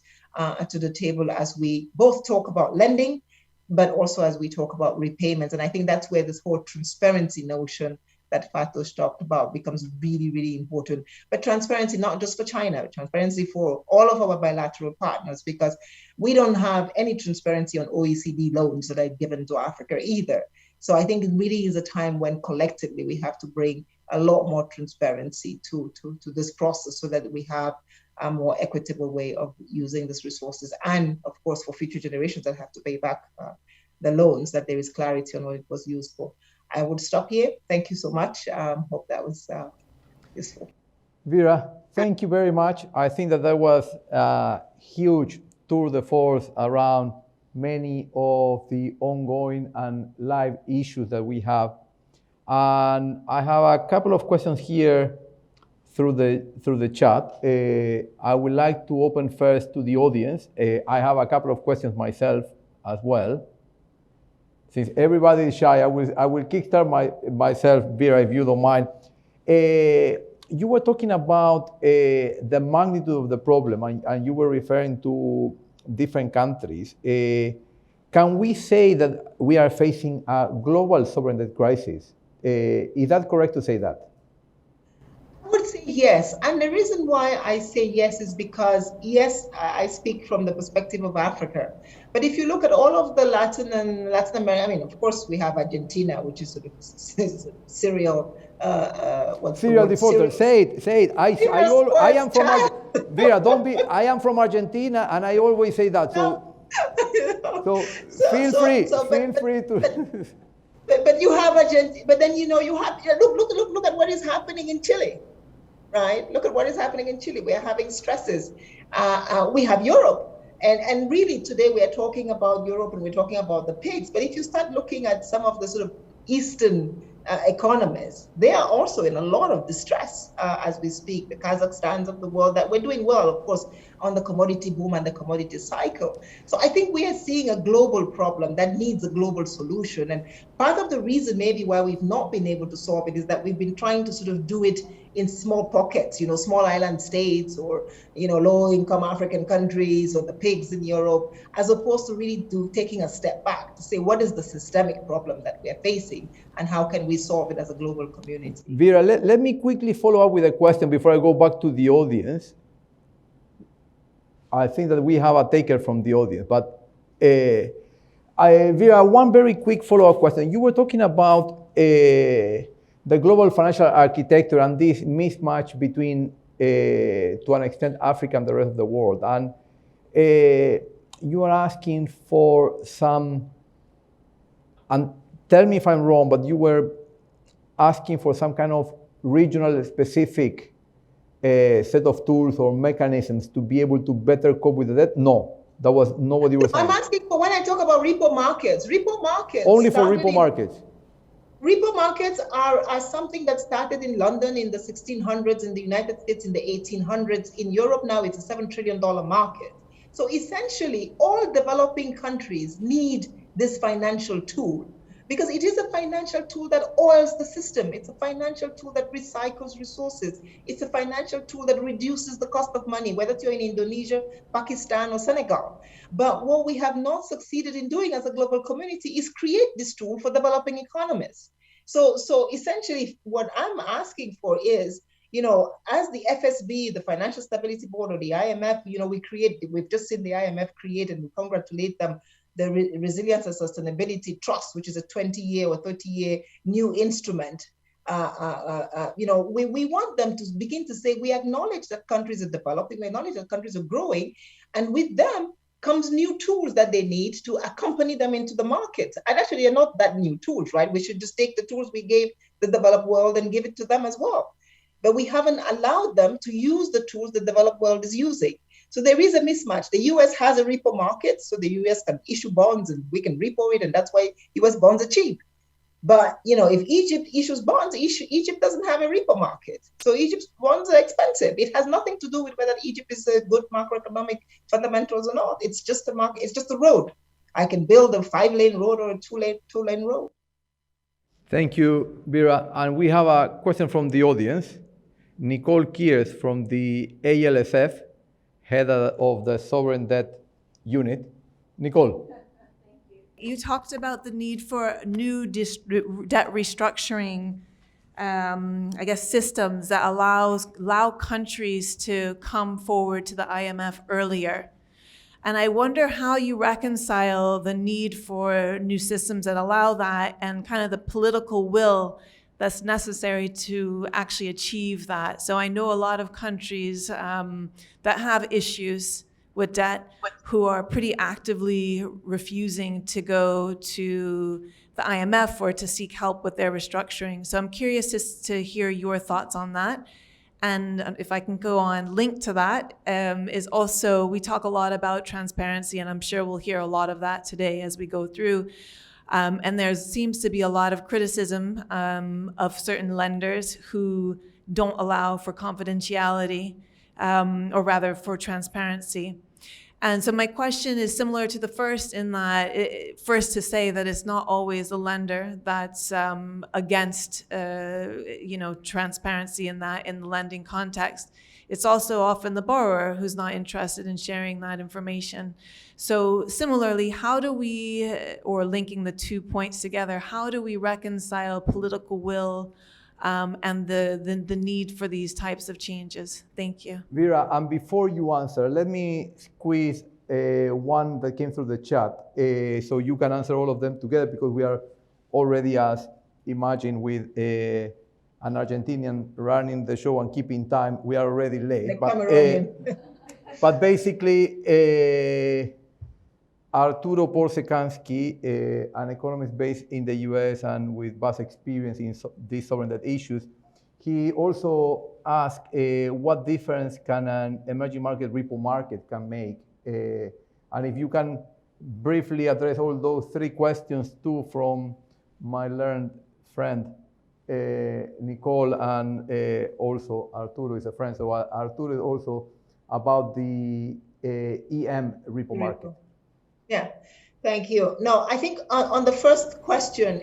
to the table as we both talk about lending, but also as we talk about repayments. And I think that's where this whole transparency notion that Fatosh talked about becomes really, really important. But transparency, not just for China, transparency for all of our bilateral partners, because we don't have any transparency on OECD loans that are given to Africa either. So I think it really is a time when collectively we have to bring a lot more transparency to this process so that we have a more equitable way of using these resources. And of course, for future generations that have to pay back the loans, that there is clarity on what it was used for. I would stop here. Thank you so much. Hope that was useful. Vera, thank you very much. I think that was a huge tour de force around many of the ongoing and live issues that we have. And I have a couple of questions here through the chat. I would like to open first to the audience. I have a couple of questions myself as well. Since everybody is shy, I will kickstart myself, Vera, if you don't mind. You were talking about the magnitude of the problem, and you were referring to different countries. Can we say that we are facing a global sovereign debt crisis? Is that correct to say that? I would say yes. And the reason why I say yes is because, yes, I speak from the perspective of Africa. But if you look at all of the Latin America, I mean, of course, we have Argentina, which is sort of serial defaulter. Say it. I am from Vera. Don't be. I am from Argentina, and I always say that. So feel free to. But you have Argentina. But then you have look at what is happening in Chile, right? Look at what is happening in Chile. We are having stresses. We have Europe. And really today we are talking about Europe and we're talking about the pigs. But if you start looking at some of the sort of Eastern economies, they are also in a lot of distress as we speak. The Kazakhstans of the world, that we're doing well, of course, on the commodity boom and the commodity cycle. So I think we are seeing a global problem that needs a global solution. And part of the reason maybe why we've not been able to solve it is that we've been trying to sort of do it in small pockets, small island states or, low-income African countries or the pigs in Europe, as opposed to really taking a step back to say, what is the systemic problem that we are facing and how can we solve it as a global community? Vera, let me quickly follow up with a question before I go back to the audience. I think that we have a taker from the audience, but Vera, one very quick follow-up question. You were talking about the global financial architecture and this mismatch between, to an extent, Africa and the rest of the world. And you are asking for some, and tell me if I'm wrong, but you were asking for some kind of regional specific set of tools or mechanisms to be able to better cope with the debt? No, that was not what you were saying. I'm asking for when I talk about repo markets. Only for repo markets. Repo markets are something that started in London in the 1600s, in the United States in the 1800s. In Europe now, it's a $7 trillion market. So essentially, all developing countries need this financial tool because it is a financial tool that oils the system. It's a financial tool that recycles resources. It's a financial tool that reduces the cost of money, whether you're in Indonesia, Pakistan, or Senegal. But what we have not succeeded in doing as a global community is create this tool for developing economies. So essentially, what I'm asking for is, as the FSB, the Financial Stability Board, or the IMF, we've just seen the IMF create, and we congratulate them, the Resilience and Sustainability Trust, which is a 20-year or 30-year new instrument. We want them to begin to say, we acknowledge that countries are developing, we acknowledge that countries are growing, and with them comes new tools that they need to accompany them into the market. And actually, they're not that new tools, right? We should just take the tools we gave the developed world and give it to them as well. But we haven't allowed them to use the tools the developed world is using. So there is a mismatch. The US has a repo market, so the US can issue bonds and we can repo it, and that's why US bonds are cheap. But if Egypt issues bonds, Egypt doesn't have a repo market. So Egypt's bonds are expensive. It has nothing to do with whether Egypt is a good macroeconomic fundamentals or not. It's just a market, it's just a road. I can build a 5-lane road or a 2-lane road. Thank you, Vera. And we have a question from the audience. Nicole Kiers from the ALSF, head of the Sovereign Debt Unit. Nicole. You talked about the need for new debt restructuring, systems that allow countries to come forward to the IMF earlier. And I wonder how you reconcile the need for new systems that allow that and kind of the political will that's necessary to actually achieve that. So I know a lot of countries that have issues with debt who are pretty actively refusing to go to the IMF or to seek help with their restructuring. So I'm curious to hear your thoughts on that. And if I can go on, linked to that is also, we talk a lot about transparency, and I'm sure we'll hear a lot of that today as we go through. And there seems to be a lot of criticism of certain lenders who don't allow for confidentiality, or rather for transparency. And so my question is similar to the first in that, first to say that it's not always the lender that's against transparency in the lending context. It's also often the borrower who's not interested in sharing that information. So similarly, how do we, or linking the 2 points together, how do we reconcile political will and the need for these types of changes? Thank you. Vera, and before you answer, let me squeeze one that came through the chat so you can answer all of them together, because we are already, as imagine, with an Argentinian running the show and keeping time, we are already late. But basically, Arturo Porsekansky, an economist based in the US and with vast experience in these sovereign debt issues, he also asked what difference can an emerging market repo market can make? And if you can briefly address all those three questions too, from my learned friend, Nicole, and also Arturo is a friend, so Arturo is also about the EM repo market. Yeah, thank you. No, I think on the first question,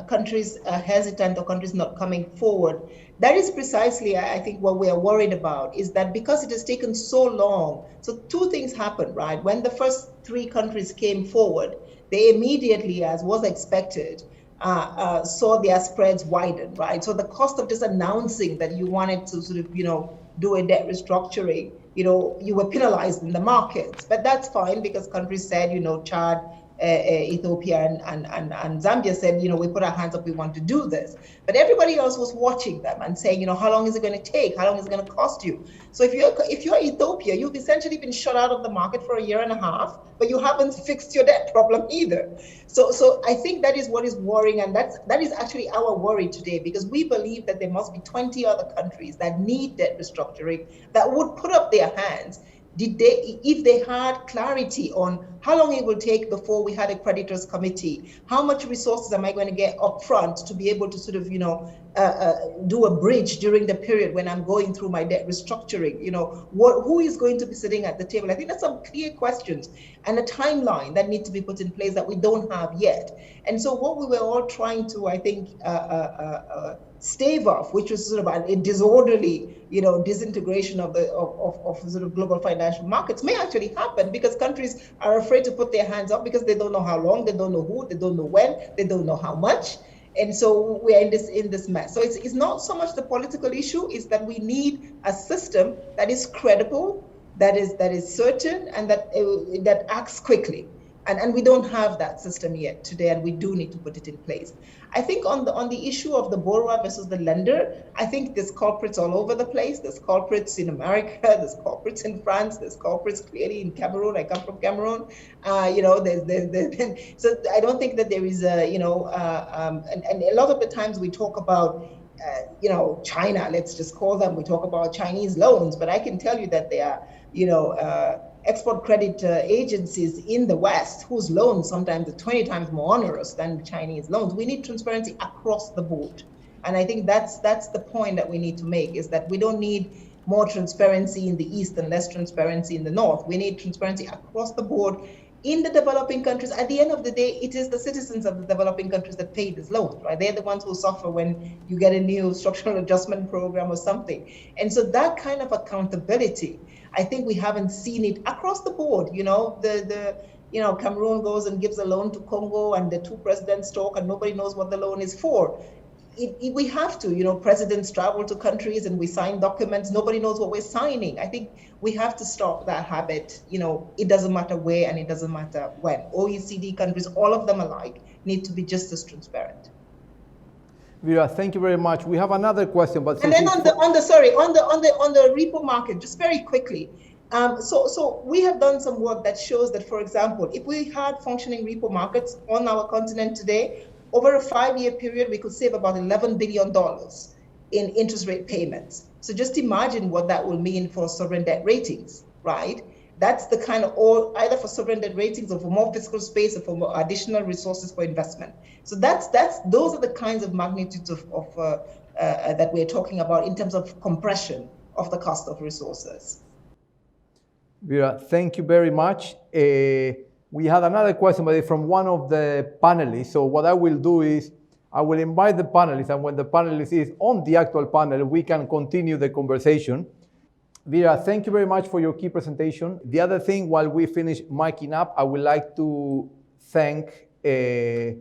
countries hesitant or countries not coming forward, that is precisely, I think, what we are worried about, is that because it has taken so long, so two things happened, right? When the first three countries came forward, they immediately, as was expected, saw their spreads widen, right? So the cost of just announcing that you wanted to sort of, do a debt restructuring, you were penalized in the markets. But that's fine, because countries said, Chad, Ethiopia and Zambia said, we put our hands up, we want to do this. But everybody else was watching them and saying, how long is it going to take? How long is it going to cost you? So if you're Ethiopia, you've essentially been shut out of the market for a year and a half, but you haven't fixed your debt problem either. So I think that is what is worrying, and that is actually our worry today, because we believe that there must be 20 other countries that need debt restructuring that would put up their hands if they had clarity on how long it will take before we had a creditors committee, how much resources am I going to get up front to be able to sort of, do a bridge during the period when I'm going through my debt restructuring, who is going to be sitting at the table? I think that's some clear questions and a timeline that need to be put in place that we don't have yet. And so what we were all trying to, I think, stave off, which was sort of a disorderly, disintegration of sort of global financial markets, may actually happen because countries are afraid to put their hands up because they don't know how long, they don't know who, they don't know when, they don't know how much. And so we're in this mess. So it's not so much the political issue, is that we need a system that is credible, that is certain, and that acts quickly. And we don't have that system yet today, and we do need to put it in place. I think on the issue of the borrower versus the lender, I think there's culprits all over the place. There's culprits in America, there's culprits in France, there's culprits clearly in Cameroon. I come from Cameroon. So I don't think that there is and a lot of the times we talk about China, let's just call them, we talk about Chinese loans, but I can tell you that there are, export credit agencies in the West whose loans sometimes are 20 times more onerous than the Chinese loans. We need transparency across the board. And I think that's the point that we need to make, is that we don't need more transparency in the East and less transparency in the North. We need transparency across the board in the developing countries. At the end of the day, it is the citizens of the developing countries that pay these loans, right? They're the ones who suffer when you get a new structural adjustment program or something. And so that kind of accountability, I think we haven't seen it across the board. Cameroon goes and gives a loan to Congo, and the two presidents talk, and nobody knows what the loan is for. We have to, presidents travel to countries and we sign documents. Nobody knows what we're signing. I think we have to stop that habit. It doesn't matter where and it doesn't matter when. OECD countries, all of them alike, need to be just as transparent. Vera, thank you very much. We have another question, but and then on the repo market, just very quickly. So we have done some work that shows that, for example, if we had functioning repo markets on our continent today, over a 5-year period, we could save about $11 billion in interest rate payments. So just imagine what that will mean for sovereign debt ratings, right? That's the kind of, or either for sovereign debt ratings or for more fiscal space or for more additional resources for investment. So those are the kinds of magnitudes of that we're talking about in terms of compression of the cost of resources. Vera, thank you very much. We had another question, but it's from one of the panelists. So what I will do is I will invite the panelists, and when the panelist is on the actual panel, we can continue the conversation. Vera, thank you very much for your key presentation. The other thing, while we finish miking up, I would like to thank the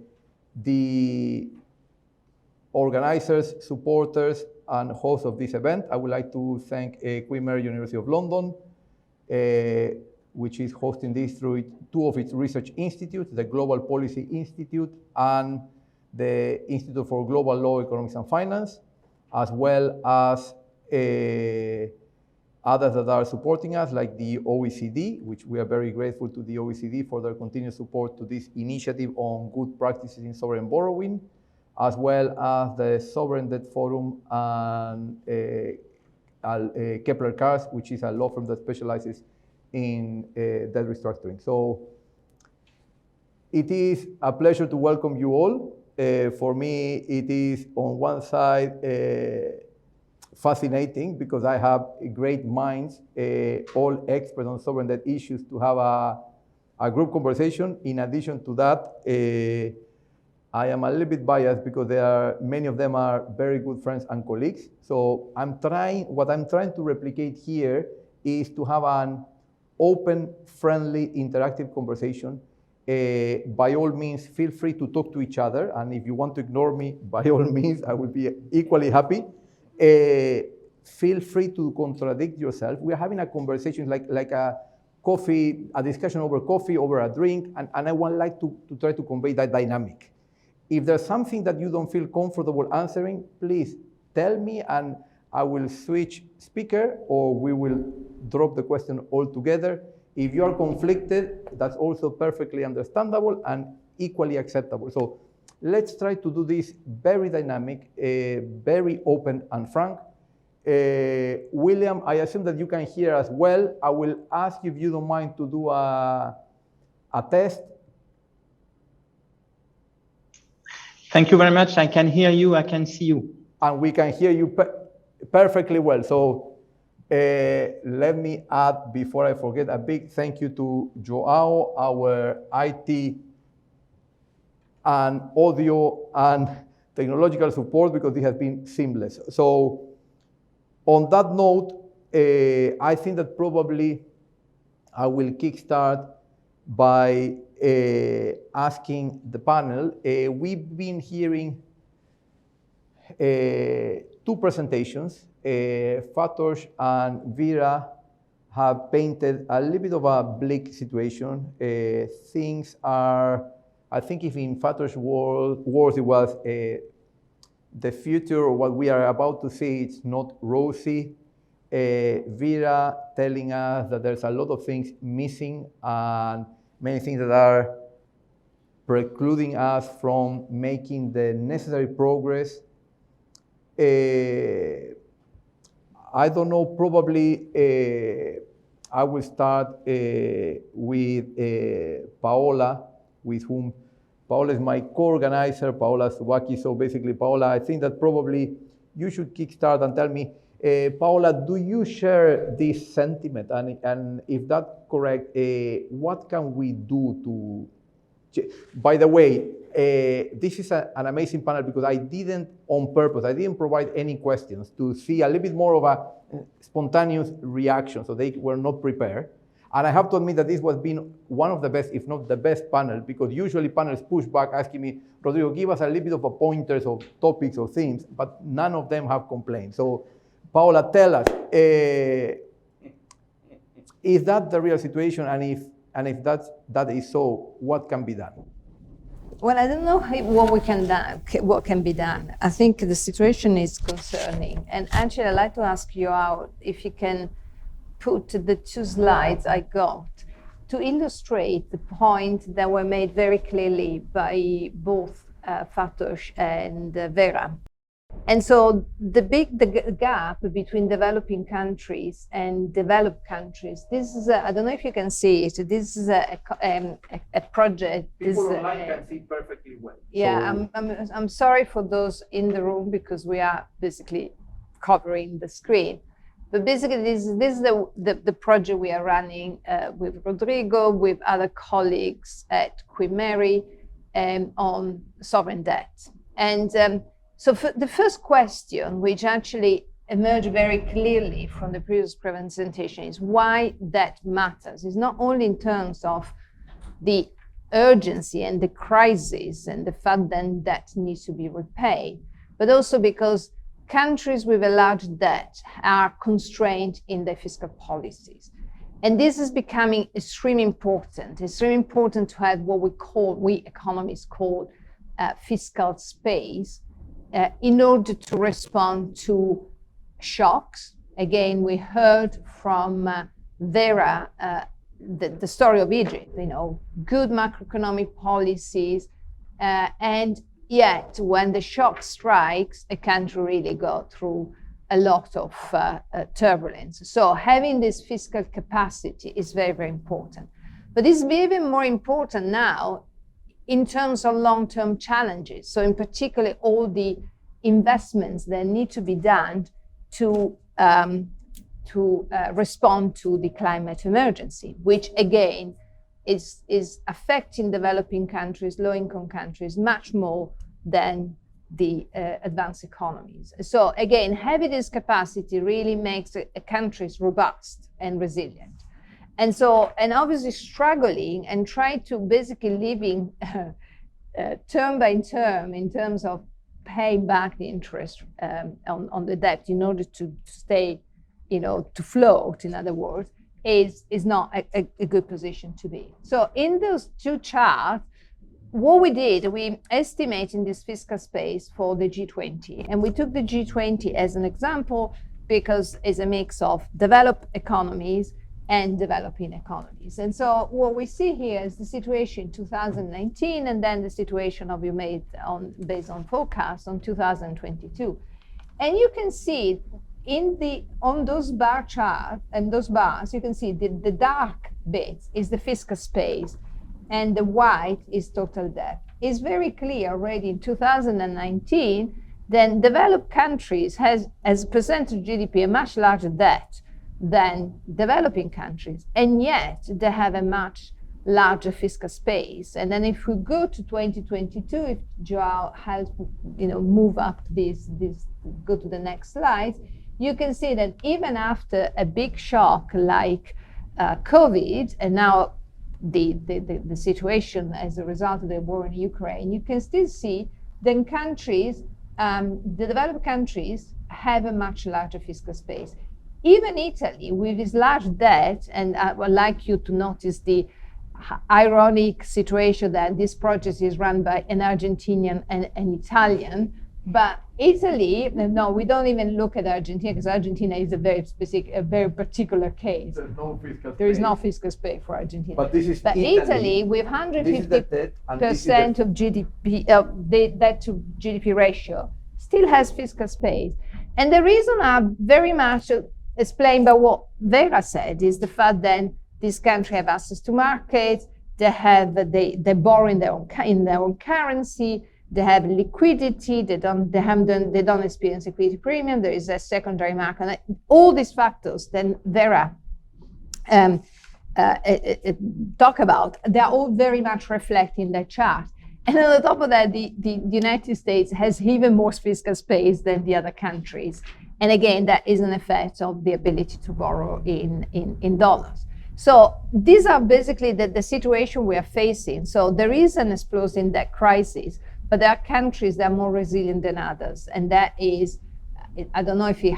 organizers, supporters, and hosts of this event. I would like to thank Queen Mary University of London, which is hosting this through two of its research institutes, the Global Policy Institute and the Institute for Global Law, Economics and Finance, as well as others that are supporting us, like the OECD, which we are very grateful to the OECD for their continued support to this initiative on good practices in sovereign borrowing, as well as the Sovereign Debt Forum and Kepler Cars, which is a law firm that specializes in debt restructuring. So it is a pleasure to welcome you all. For me, it is on one side fascinating because I have great minds, all experts on sovereign debt issues, to have a group conversation. In addition to that, I am a little bit biased because many of them are very good friends and colleagues. So what I'm trying to replicate here is to have an open, friendly, interactive conversation. By all means, feel free to talk to each other. And if you want to ignore me, by all means, I will be equally happy. Feel free to contradict yourself. We're having a conversation like a coffee, a discussion over coffee, over a drink, and I would like to try to convey that dynamic. If there's something that you don't feel comfortable answering, please tell me and I will switch speaker or we will drop the question altogether. If you are conflicted, that's also perfectly understandable and equally acceptable. So let's try to do this very dynamic, very open and frank. William, I assume that you can hear as well. I will ask you if you don't mind to do a test. Thank you very much. I can hear you, I can see you. And we can hear you perfectly well. So let me add, before I forget, a big thank you to Joao, our IT and audio and technological support, because it has been seamless. So on that note, I think that probably I will kickstart by asking the panel. We've been hearing two presentations. Fatosh and Vera have painted a little bit of a bleak situation. Things are, I think if in Fatosh's words it was the future or what we are about to see, it's not rosy. Vera telling us that there's a lot of things missing and many things that are precluding us from making the necessary progress. I don't know, probably I will start with Paola, with whom Paola is my co-organizer, Paola Subaki. So basically, Paola, I think that probably you should kickstart and tell me, Paola, do you share this sentiment? And if that's correct, what can we do to... By the way, this is an amazing panel because I didn't, on purpose, I didn't provide any questions to see a little bit more of a spontaneous reaction, so they were not prepared. And I have to admit that this was been one of the best, if not the best panel, because usually panels push back asking me, Rodrigo, give us a little bit of a pointers of topics or themes, but none of them have complained. So Paola, tell us, is that the real situation? And if that is so, what can be done? Well, I don't know what can be done. I think the situation is concerning. And actually, I'd like to ask you out if you can put the two slides I got to illustrate the point that were made very clearly by both Fatosh and Vera. And so the gap between developing countries and developed countries, this is, I don't know if you can see it, this is a project. People online can see perfectly well. Yeah, so. I'm sorry for those in the room because we are basically covering the screen. But basically, this is the project we are running with Rodrigo, with other colleagues at QMGPI on sovereign debt. And so for the first question, which actually emerged very clearly from the previous presentation, is why that matters. It's not only in terms of the urgency and the crisis and the fact that debt needs to be repaid, but also because countries with a large debt are constrained in their fiscal policies. And this is becoming extremely important. It's really important to have what we economists call fiscal space in order to respond to shocks. Again, we heard from Vera the story of Egypt, good macroeconomic policies, and yet when the shock strikes, a country really goes through a lot of turbulence. So having this fiscal capacity is very, very important. But it's even more important now in terms of long-term challenges. So in particular, all the investments that need to be done to respond to the climate emergency, which again is affecting developing countries, low-income countries, much more than the advanced economies. So again, having this capacity really makes countries robust and resilient. And so, and obviously struggling and trying to basically living term by term in terms of paying back the interest on the debt in order to stay, to float, in other words, is not a good position to be. So in those two charts, what we did, we estimated this fiscal space for the G20, and we took the G20 as an example because it's a mix of developed economies and developing economies. And so what we see here is the situation in 2019, and then the situation of you made based on forecast on 2022. And you can see on those bar chart and those bars, you can see the dark bit is the fiscal space and the white is total debt. It's very clear already in 2019 then developed countries has, as a percentage of GDP, a much larger debt than developing countries, and yet they have a much larger fiscal space. And then if we go to 2022, if Joao helps, move up this, go to the next slide, you can see that even after a big shock like COVID, and now the situation as a result of the war in Ukraine, you can still see then countries, the developed countries have a much larger fiscal space. Even Italy, with its large debt, and I would like you to notice the ironic situation that this project is run by an Argentinian and an Italian, but Italy, no, we don't even look at Argentina because Argentina is a very specific, a very particular case. There is no fiscal space for Argentina. But this is Italy with 150% of GDP, debt to GDP ratio, still has fiscal space. And the reason are very much explained by what Vera said, is the fact that this country have access to markets, they borrow in their own currency, they have liquidity, they don't experience liquidity premium, there is a secondary market. All these factors then Vera talk about, they're all very much reflected in that chart. And on the top of that, the United States has even more fiscal space than the other countries. And again, that is an effect of the ability to borrow in dollars. So these are basically the situation we are facing. So there is an explosive debt crisis, but there are countries that are more resilient than others. And that is, I don't know if you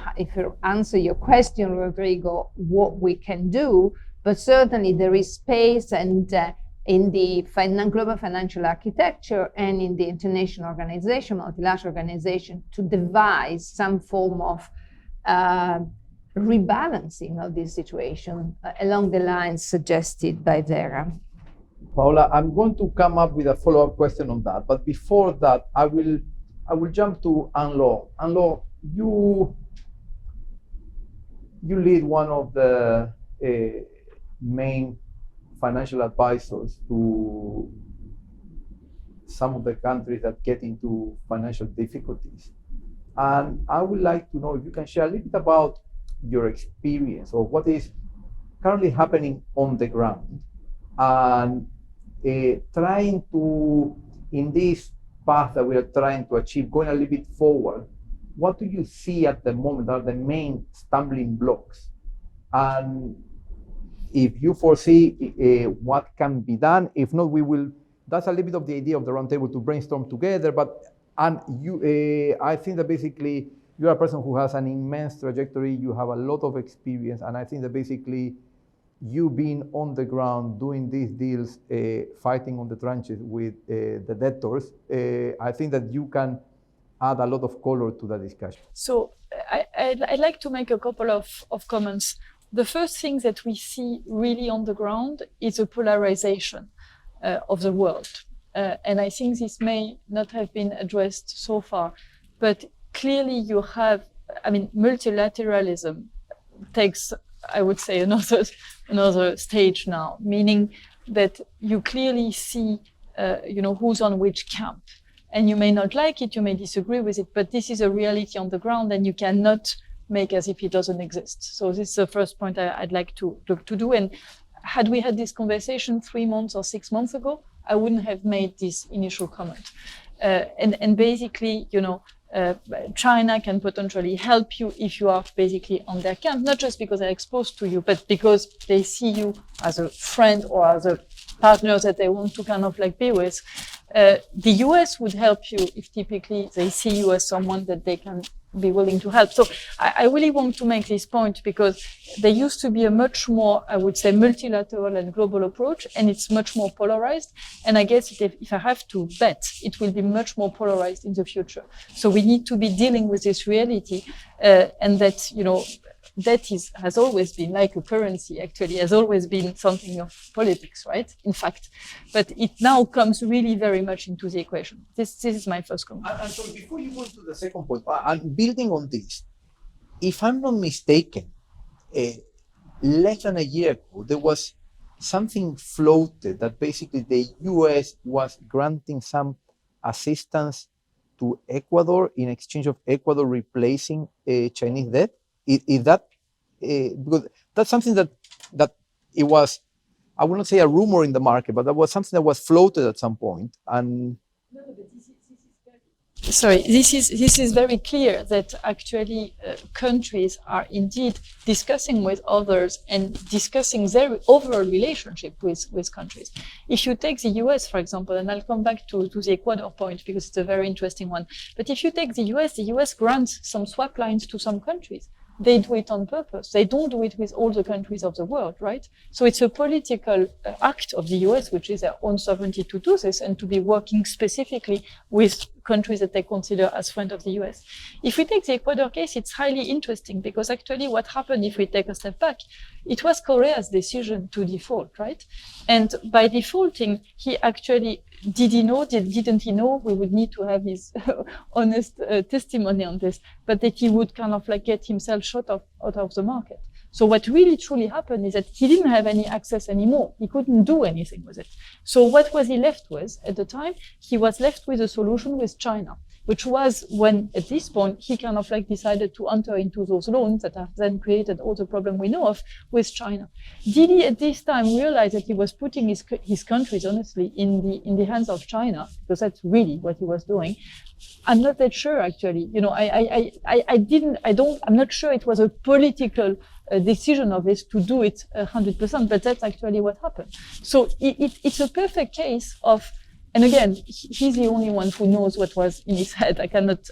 answer your question, Rodrigo, what we can do, but certainly there is space and in the global financial architecture and in the international organization, multilateral organization, to devise some form of rebalancing of this situation along the lines suggested by Vera. Paola, I'm going to come up with a follow-up question on that, but before that, I will jump to Anlo. Anlo, you lead one of the main financial advisors to some of the countries that get into financial difficulties. And I would like to know if you can share a little bit about your experience of what is currently happening on the ground and trying to, in this path that we are trying to achieve, going a little bit forward, what do you see at the moment are the main stumbling blocks? And if you foresee what can be done, if not, we will, that's a little bit of the idea of the roundtable, to brainstorm together. And you, I think that basically you're a person who has an immense trajectory, you have a lot of experience, and I think that basically you being on the ground, doing these deals, fighting on the trenches with the debtors, I think that you can add a lot of color to the discussion. So I'd like to make a couple of comments. The first thing that we see really on the ground is a polarization of the world. And I think this may not have been addressed so far, but clearly you have, multilateralism takes, I would say, another stage now, meaning that you clearly see, who's on which camp. And you may not like it, you may disagree with it, but this is a reality on the ground, and you cannot make as if it doesn't exist. So this is the first point I'd like to do. And had we had this conversation 3 months or 6 months ago, I wouldn't have made this initial comment. And basically, China can potentially help you if you are basically on their camp, not just because they're exposed to you, but because they see you as a friend or as a partner that they want to kind of like be with. The US would help you if typically they see you as someone that they can be willing to help. So I really want to make this point because there used to be a much more, I would say, multilateral and global approach, and it's much more polarized. And I guess if I have to bet, it will be much more polarized in the future. So we need to be dealing with this reality, and that, you know, debt has always been like a currency, actually, has always been something of politics, right? In fact, but it now comes really very much into the equation. This is my first comment. And so before you go to the second point, and building on this, if I'm not mistaken, less than a year ago, there was something floated that basically the US was granting some assistance to Ecuador in exchange of Ecuador replacing Chinese debt. Is that because that's something that it was, I would not say a rumor in the market, but that was something that was floated at some point. And this is very clear that actually countries are indeed discussing with others and discussing their overall relationship with countries. If you take the US, for example, and I'll come back to the Ecuador point because it's a very interesting one. But if you take the US grants some swap lines to some countries. They do it on purpose. They don't do it with all the countries of the world, right? So it's a political act of the US, which is their own sovereignty to do this and to be working specifically with countries that they consider as friends of the US. If we take the Ecuador case, it's highly interesting because actually what happened, if we take a step back, it was Korea's decision to default, right? And by defaulting, he actually, didn't he know, we would need to have his honest testimony on this, but that he would kind of like get himself shut out of the market. So what really truly happened is that he didn't have any access anymore. He couldn't do anything with it. So what was he left with at the time? He was left with a solution with China, which was when at this point he kind of like decided to enter into those loans that have then created all the problem we know of with China. Did he at this time realize that he was putting his countries honestly in the hands of China? Because that's really what he was doing. I'm not that sure actually. You know, I'm not sure it was a political decision of this to do it 100%, but that's actually what happened. So it's a perfect case of, and again, he's the only one who knows what was in his head. I cannot,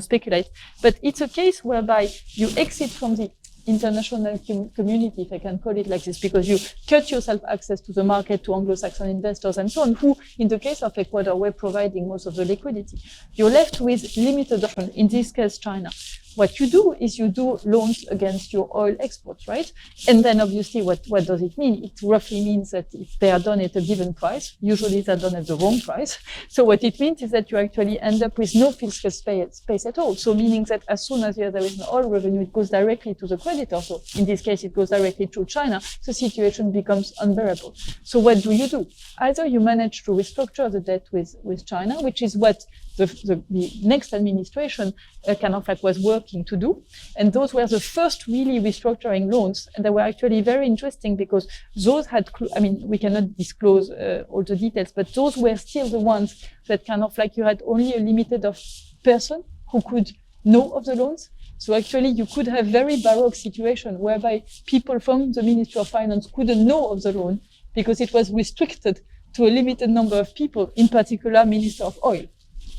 speculate. But it's a case whereby you exit from the international community, if I can call it like this, because you cut yourself access to the market, to Anglo-Saxon investors and so on, who, in the case of Ecuador, were providing most of the liquidity. You're left with limited options, in this case, China. What you do is you do loans against your oil exports, right? And then obviously what does it mean? It roughly means that if they are done at a given price, usually they're done at the wrong price. So what it means is that you actually end up with no fiscal space at all. So meaning that as soon as there is an oil revenue, it goes directly to the creditor. So in this case, it goes directly to China. The situation becomes unbearable. So what do? Either you manage to restructure the debt with China, which is what the next administration kind of like was working to do. And those were the first really restructuring loans. And they were actually very interesting because those had, we cannot disclose all the details, but those were still the ones that kind of like you had only a limited of person who could know of the loans. So actually you could have very baroque situation whereby people from the Ministry of Finance couldn't know of the loan because it was restricted to a limited number of people, in particular Minister of Oil.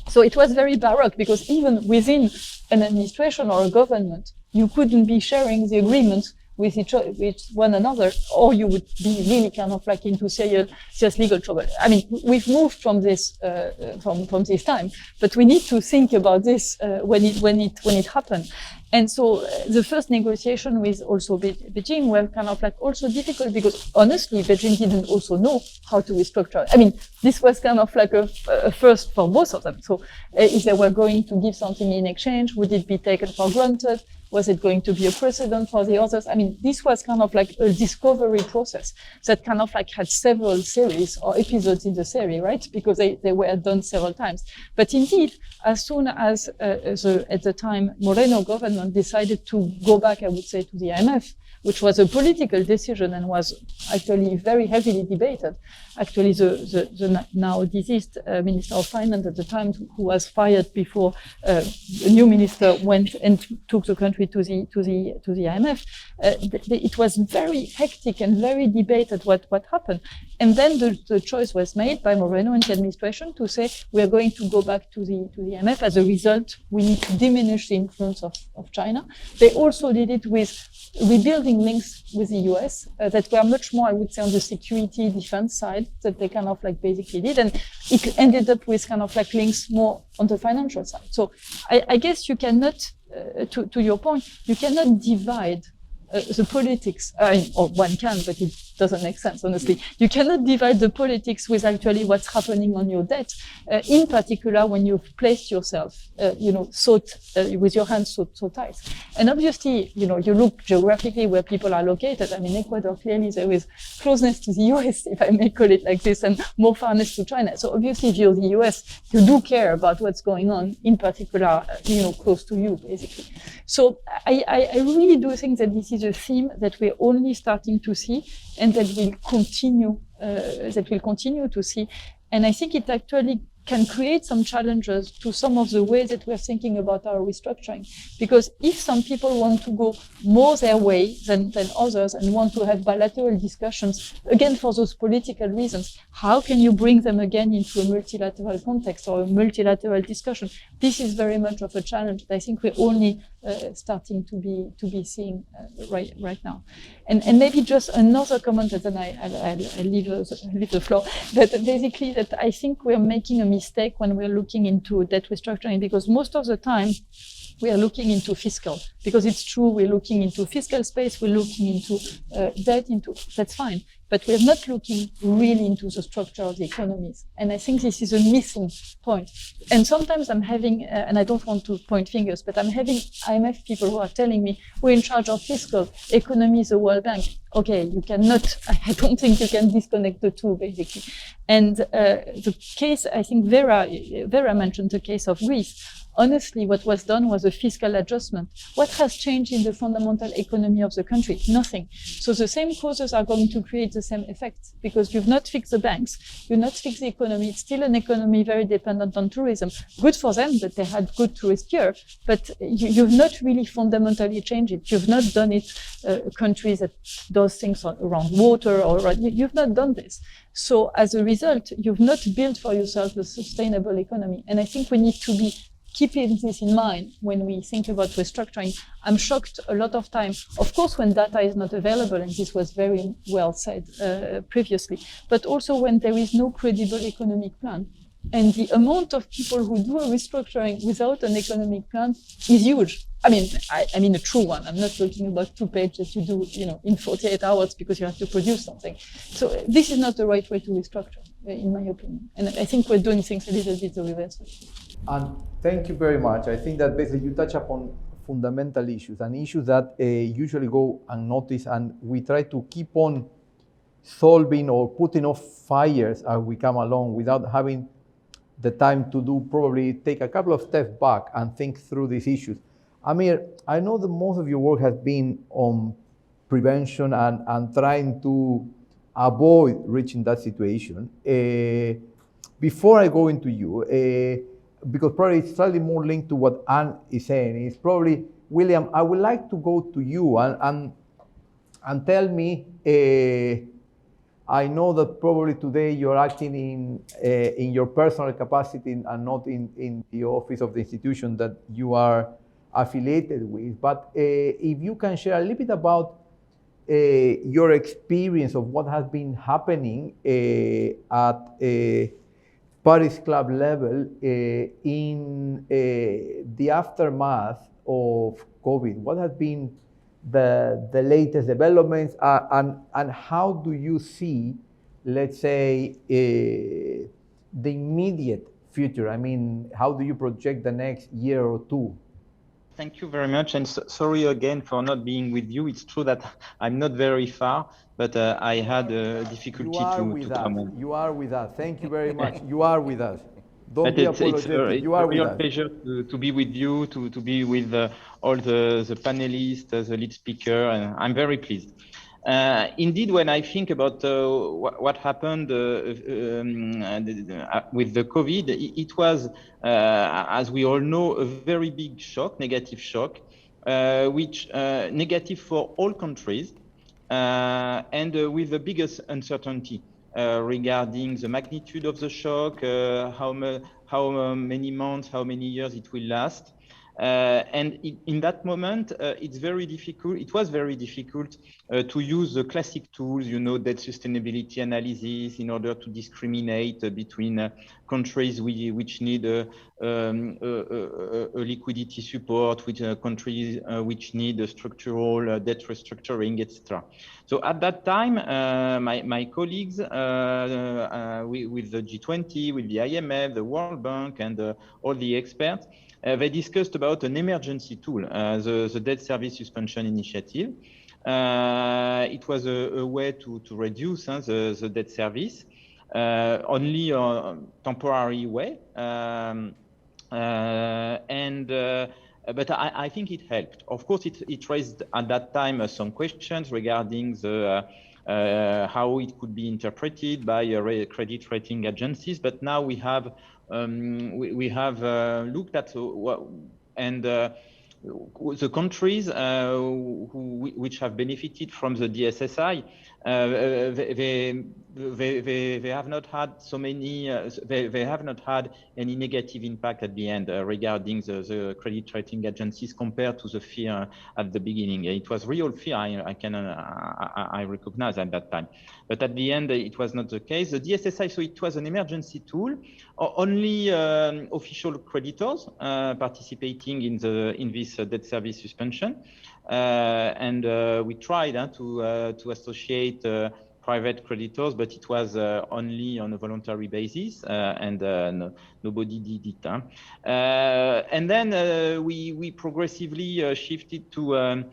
So it was very baroque because even within an administration or a government, you couldn't be sharing the agreements with one another, or you would be really kind of like into serious legal trouble. I mean, we've moved from this from this time, but we need to think about this when it happened. And so the first negotiation with also Beijing were kind of like also difficult because honestly, Beijing didn't also know how to restructure. I mean, this was kind of like a first for both of them. So if they were going to give something in exchange, would it be taken for granted? Was it going to be a precedent for the others? I mean, this was kind of like a discovery process that kind of like had several series or episodes in the series, right? Because they were done several times. But indeed, as soon as at the time Moreno government decided to go back, I would say, to the IMF which was a political decision and was actually very heavily debated. Actually, the now deceased Minister of Finance at the time, who was fired before a new minister went and took the country to the IMF, it was very hectic and very debated what happened. And then the choice was made by Moreno and the administration to say, we are going to go back to the IMF. As a result, we need to diminish the influence of China. They also did it with rebuilding links with the US that were much more, I would say, on the security defense side that they kind of like basically did. And it ended up with kind of like links more on the financial side. So I guess you cannot, to your point, you cannot divide the politics, or one can, but it doesn't make sense, honestly. You cannot divide the politics with actually what's happening on your debt, in particular when you've placed yourself, with your hands so tight. And obviously, you look geographically where people are located. I mean, Ecuador, clearly there is closeness to the US, if I may call it like this, and more farness to China. So obviously, if you're the US, you do care about what's going on, in particular, close to you, basically. So I really do think that this is a theme that we're only starting to see, and that will continue to see. And I think it actually can create some challenges to some of the ways that we're thinking about our restructuring. Because if some people want to go more their way than others and want to have bilateral discussions, again, for those political reasons, how can you bring them again into a multilateral context or a multilateral discussion? This is very much of a challenge that I think we're only starting to be seeing right now. And maybe just another comment, and then I'll leave the floor. But basically, that I think we're making a mistake when we're looking into debt restructuring, because most of the time we are looking into fiscal, because it's true, we're looking into fiscal space, we're looking into debt, that's fine. But we're not looking really into the structure of the economies. And I think this is a missing point. And sometimes I'm having, and I don't want to point fingers, but I'm having IMF people who are telling me, we're in charge of fiscal, economy is the World Bank. Okay, you cannot, I don't think you can disconnect the two, basically. And the case, I think Vera mentioned the case of Greece. Honestly, what was done was a fiscal adjustment. What has changed in the fundamental economy of the country? Nothing. So the same causes are going to create the same effects, because you've not fixed the banks, you've not fixed the economy. It's still an economy very dependent on tourism. Good for them that they had good tourist year, but you've not really fundamentally changed it. You've not done it, countries that does things around water, or you've not done this. So as a result, you've not built for yourself a sustainable economy. And I think we need to be keeping this in mind when we think about restructuring. I'm shocked a lot of time, of course, when data is not available, and this was very well said previously, but also when there is no credible economic plan. And the amount of people who do a restructuring without an economic plan is huge. I mean a true one. I'm not talking about 2 pages you do, in 48 hours because you have to produce something. So this is not the right way to restructure, in my opinion. And I think we're doing things a little bit the reverse way. And thank you very much. I think that basically you touch upon fundamental issues, and issues that usually go unnoticed, and we try to keep on solving or putting off fires as we come along without having the time to probably take a couple of steps back and think through these issues. Amir, I know that most of your work has been on prevention and trying to avoid reaching that situation. Before I go into you, because probably it's slightly more linked to what Anne is saying, is probably, William, I would like to go to you and tell me, I know that probably today you're acting in your personal capacity and not in the office of the institution that you are affiliated with, but if you can share a little bit about your experience of what has been happening at Paris Club level in the aftermath of COVID. What has been the latest developments, and how do you see, let's say, the immediate future? I mean, how do you project the next year or two? Thank you very much, and sorry again for not being with you. It's true that I'm not very far, but I had a difficulty to come on. You are with us. Thank you very much. You are with us. Don't be apologetic. You are a with real us. pleasure to be with you, to be with all the panelists, the lead speaker, and I'm very pleased. Indeed, when I think about what happened with the COVID, it was, as we all know, a very big shock, negative shock, which negative for all countries, and with the biggest uncertainty regarding the magnitude of the shock, how many months, how many years it will last. And in that moment, it's very difficult. It was very difficult to use the classic tools, debt sustainability analysis, in order to discriminate between countries which need a liquidity support, which countries which need a structural debt restructuring, etc. So at that time, my colleagues with the G20, with the IMF, the World Bank, and all the experts, they discussed about an emergency tool, the Debt Service Suspension Initiative. It was a way to reduce the debt service, only a temporary way. But I think it helped. Of course, it raised at that time some questions regarding the how it could be interpreted by credit rating agencies. But now we have looked at the countries which have benefited from the DSSI, they have not had so many. They have not had any negative impact at the end regarding the credit rating agencies compared to the fear at the beginning. It was real fear. I recognize at that time, but at the end it was not the case. The DSSI, so it was an emergency tool. Only official creditors participating in this debt service suspension, and we tried to associate private creditors, but it was only on a voluntary basis, and nobody did it. And then we progressively shifted to a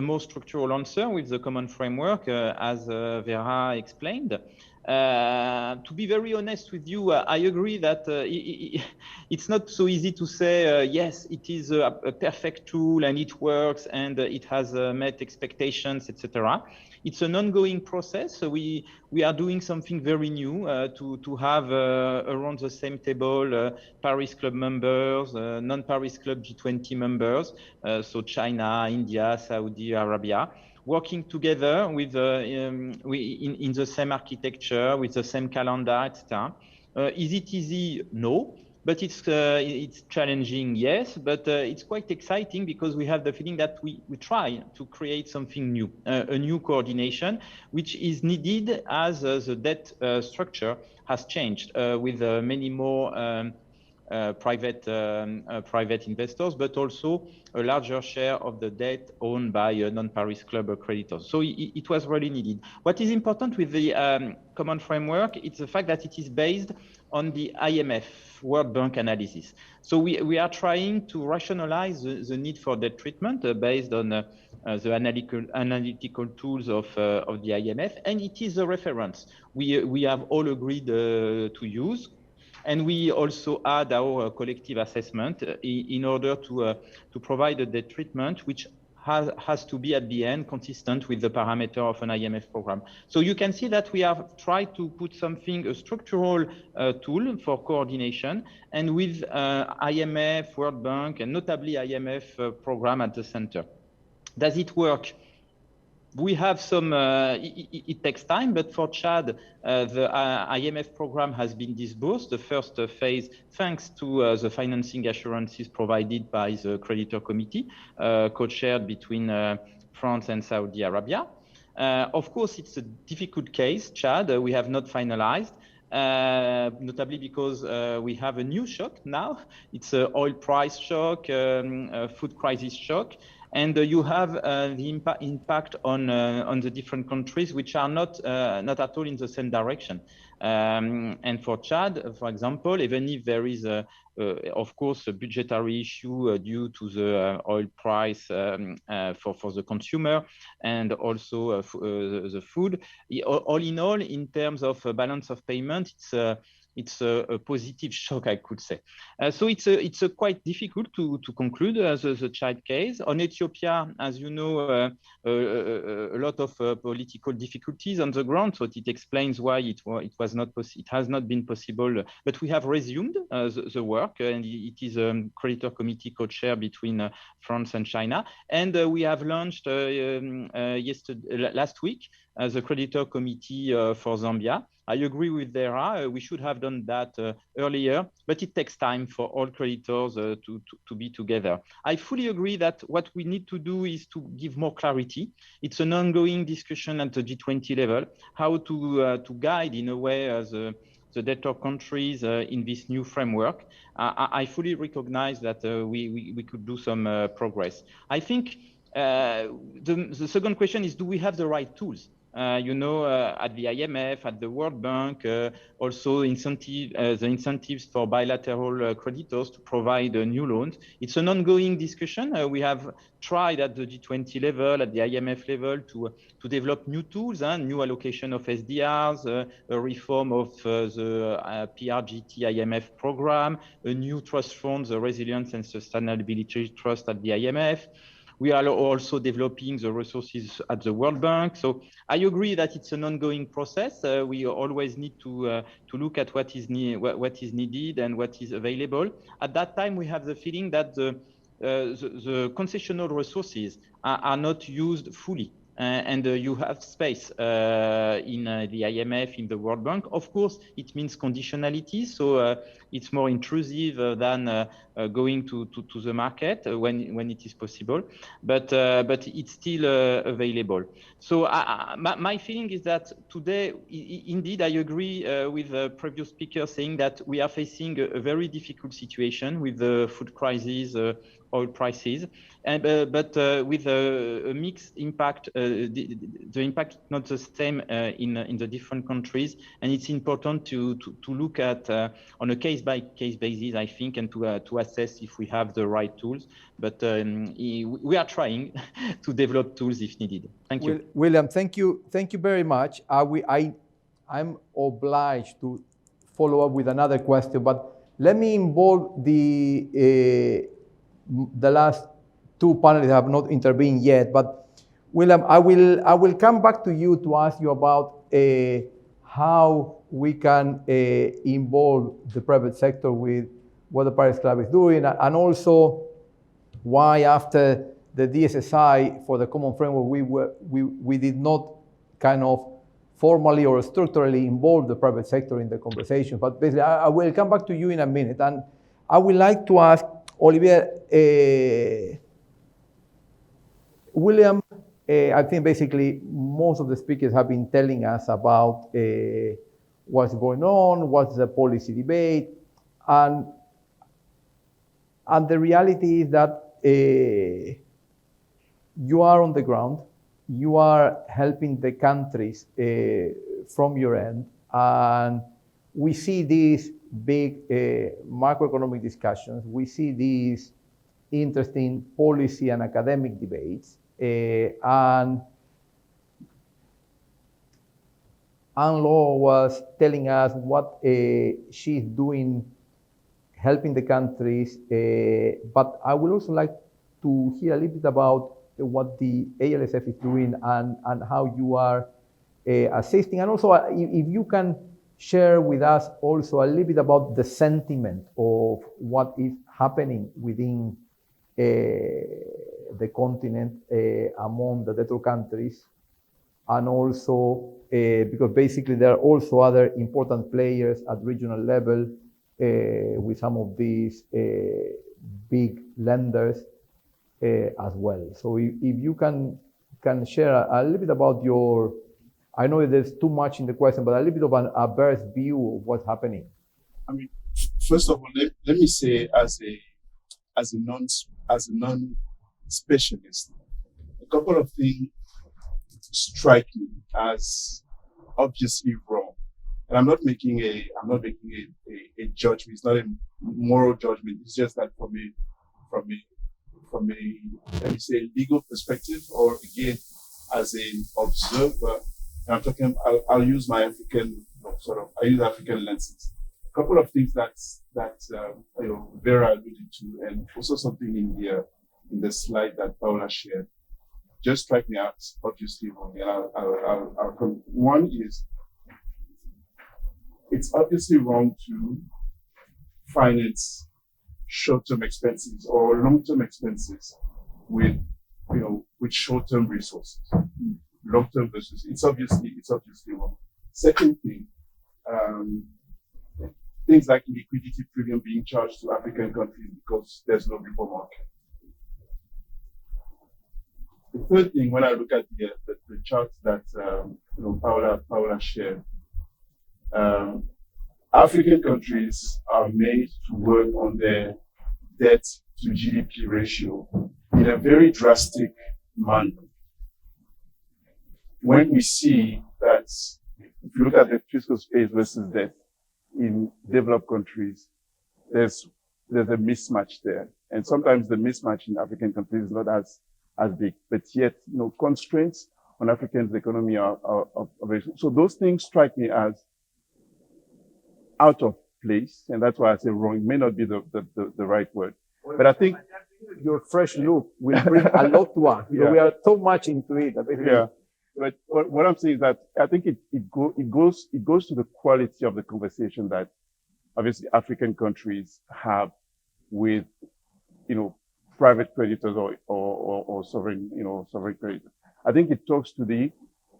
more structural answer with the common framework, as Vera explained. To be very honest with you, I agree that it's not so easy to say, yes, it is a perfect tool and it works and it has met expectations, etc. It's an ongoing process. So we are doing something very new to have around the same table Paris Club members, non-Paris Club G20 members, so China, India, Saudi Arabia, working together with in the same architecture, with the same calendar, etc. Is it easy? No. But it's challenging, yes, but it's quite exciting because we have the feeling that we try to create something new, a new coordination, which is needed as the debt structure has changed with many more private investors, but also a larger share of the debt owned by non-Paris Club creditors. So it was really needed. What is important with the common framework, it's the fact that it is based on the IMF World Bank analysis. So we are trying to rationalize the need for debt treatment based on the analytical tools of the IMF, and it is a reference we have all agreed to use. And we also add our collective assessment in order to provide a debt treatment which has to be at the end consistent with the parameter of an IMF program. So you can see that we have tried to put a structural tool for coordination, and with IMF, World Bank, and notably IMF program at the center. Does it work? We have some, it takes time, but for Chad, the IMF program has been disbursed, the first phase, thanks to the financing assurances provided by the creditor committee, co-chaired between France and Saudi Arabia. Of course, it's a difficult case, Chad, we have not finalized. Notably because we have a new shock now. It's an oil price shock, food crisis shock. And you have the impact on the different countries, which are not at all in the same direction. And for Chad, for example, even if there is, of course, a budgetary issue due to the oil price for the consumer, and also the food, all in all, in terms of balance of payment, it's a positive shock, I could say. So it's quite difficult to conclude the child case. On Ethiopia, as you know, a lot of political difficulties on the ground, so it explains why it has not been possible. But we have resumed the work, and it is a creditor committee co-chair between France and China, and we have launched last week the creditor committee for Zambia. I agree with Dara. We should have done that earlier, but it takes time for all creditors to be together. I fully agree that what we need to do is to give more clarity. It's an ongoing discussion at the G20 level, how to guide in a way the debtor countries in this new framework. I fully recognize that we could do some progress. I think the second question is, do we have the right tools? At the IMF, at the World Bank, also the incentives for bilateral creditors to provide new loans. It's an ongoing discussion. We have tried at the G20 level, at the IMF level, to develop new tools, new allocation of SDRs, a reform of the PRGT IMF program, a new trust fund, the Resilience and Sustainability Trust at the IMF. We are also developing the resources at the World Bank. So I agree that it's an ongoing process. We always need to look at what is needed and what is available. At that time, we have the feeling that the concessional resources are not used fully. And you have space in the IMF, in the World Bank. Of course, it means conditionality, so it's more intrusive than going to the market when it is possible, but it's still available. So my feeling is that today, indeed, I agree with the previous speaker saying that we are facing a very difficult situation with the food crisis, oil prices, and but with a mixed impact. The impact is not the same in the different countries, and it's important to look at on a case-by-case basis, I think, and to assess if we have the right tools. But we are trying to develop tools if needed. Thank you, William. Thank you very much. I'm obliged to follow up with another question, but let me involve the last two panelists have not intervened yet. But William, I will come back to you to ask you about how we can involve the private sector with what the Paris Club is doing, and also why after the DSSI for the common framework we did not kind of formally or structurally involve the private sector in the conversation. But basically, I will come back to you in a minute, and I would like to ask Olivier, William, I think basically most of the speakers have been telling us about what's going on, what's the policy debate, and the reality is that you are on the ground, you are helping the countries from your end, and we see these big macroeconomic discussions, we see these interesting policy and academic debates, and Anne-Laure was telling us what she's doing helping the countries, but I would also like to hear a little bit about what the ALSF is doing and how you are assisting, and also if you can share with us also a little bit about the sentiment of what is happening within the continent among the debtor countries, and also because basically there are also other important players at regional level with some of these big lenders as well. So if you can share a little bit about your, I know there's too much in the question, but a little bit of a bird's view of what's happening. I mean, first of all, let me say as a non-specialist, a couple of things strike me as obviously wrong. And I'm not making a judgment. It's not a moral judgment. It's just that from a let me say legal perspective, or again as an observer, and I'm talking. I'll use my African I use African lenses. A couple of things that Vera alluded to, and also something in the slide that Paula shared, just strike me as obviously wrong. And one is, it's obviously wrong to finance short-term expenses or long-term expenses with short-term resources. Long-term versus, it's obviously wrong. Second thing, things like liquidity premium being charged to African countries because there's no reform market. The third thing, when I look at the charts that Paula shared, African countries are made to work on their debt to GDP ratio in a very drastic manner. When we see that, if you look at the fiscal space versus debt in developed countries, there's a mismatch there. And sometimes the mismatch in African countries is not as big, but yet, constraints on Africans' economy are very, so those things strike me as out of place, and that's why I say wrong. It may not be the right word, but I think your fresh look will bring a lot to us. Yeah. We are so much into it. Yeah. But what I'm saying is that I think it goes to the quality of the conversation that obviously African countries have with, private creditors or sovereign creditors. I think it talks to the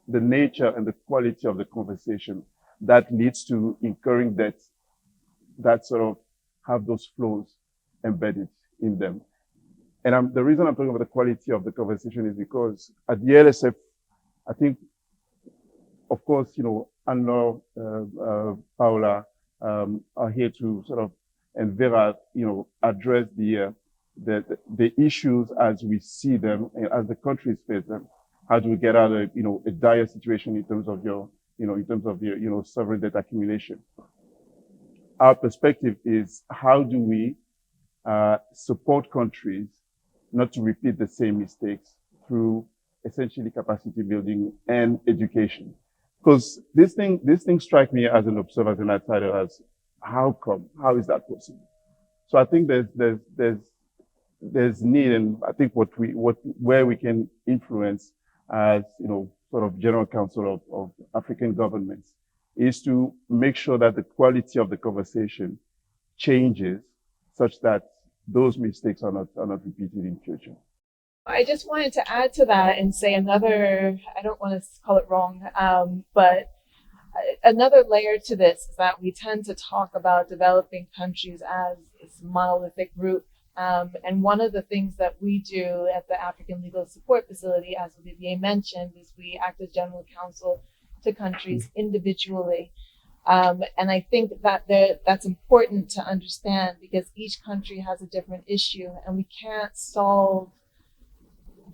nature and the quality of the conversation that leads to incurring debts that sort of have those flows embedded in them. And the reason I'm talking about the quality of the conversation is because at the LSF, I think, of course, Anna, Paula are here to sort of, and Vera, address the issues as we see them, as the countries face them. How do we get out of, a dire situation in terms of your sovereign debt accumulation? Our perspective is, how do we support countries not to repeat the same mistakes through essentially capacity building and education? Because this thing strike me as an observer, as an outsider, as how is that possible? So I think there's need, and I think where we can influence as sort of general council of African governments is to make sure that the quality of the conversation changes such that those mistakes are not repeated in future. I just wanted to add to that and say another, I don't want to call it wrong, but another layer to this is that we tend to talk about developing countries as this monolithic group. And one of the things that we do at the African Legal Support Facility, as Olivier mentioned, is we act as general counsel to countries individually. And I think that that's important to understand because each country has a different issue and we can't solve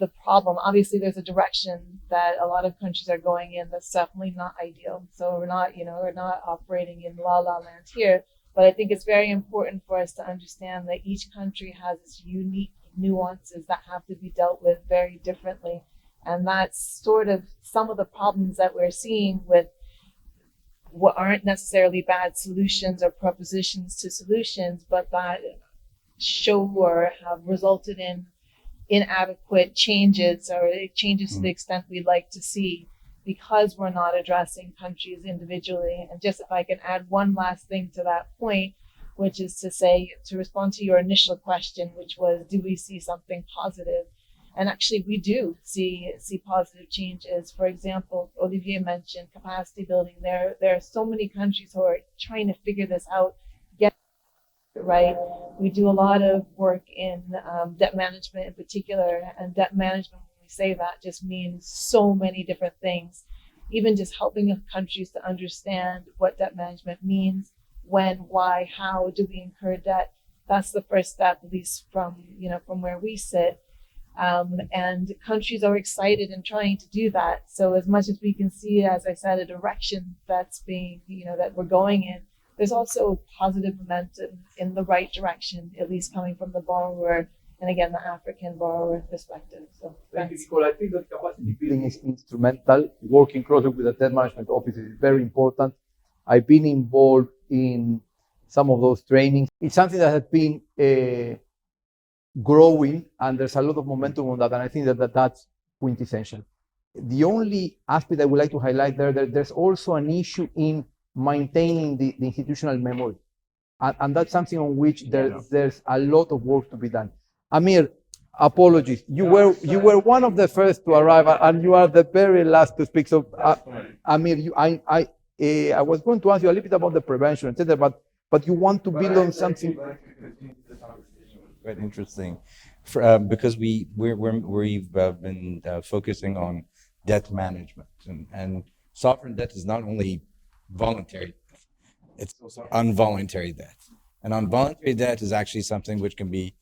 the problem. Obviously, there's a direction that a lot of countries are going in that's definitely not ideal. So we're not operating in la land here. But I think it's very important for us to understand that each country has its unique nuances that have to be dealt with very differently. And that's sort of some of the problems that we're seeing with what aren't necessarily bad solutions or propositions to solutions, but that show or have resulted in inadequate changes or changes to the extent we'd like to see because we're not addressing countries individually. And just if I can add one last thing to that point, which is to say, to respond to your initial question, which was, do we see something positive? And actually we do see positive changes. For example, Olivier mentioned capacity building. There are so many countries who are trying to figure this out, get it right. We do a lot of work in debt management in particular, and debt management, when we say that, just means so many different things. Even just helping countries to understand what debt management means, when, why, how do we incur debt? That's the first step, at least from where we sit. And countries are excited and trying to do that. So as much as we can see, as I said, a direction that's being, that we're going in, there's also positive momentum in the right direction, at least coming from the borrower and again, the African borrower perspective. So thank you, Nicole. I think that capacity building is instrumental. Working closely with the debt management office is very important. I've been involved in some of those trainings. It's something that has been growing, and there's a lot of momentum on that, and I think that's quintessential. The only aspect I would like to highlight there's also an issue in maintaining the institutional memory, and that's something on which there's a lot of work to be done. Amir, apologies. You were one of the first to arrive, and you are the very last to speak. So, Amir, I was going to ask you a little bit about the prevention, etc. But you want to build on something. Quite interesting, because we've been focusing on debt management, and sovereign debt is not only voluntary, it's also involuntary debt, and involuntary debt is actually something which can be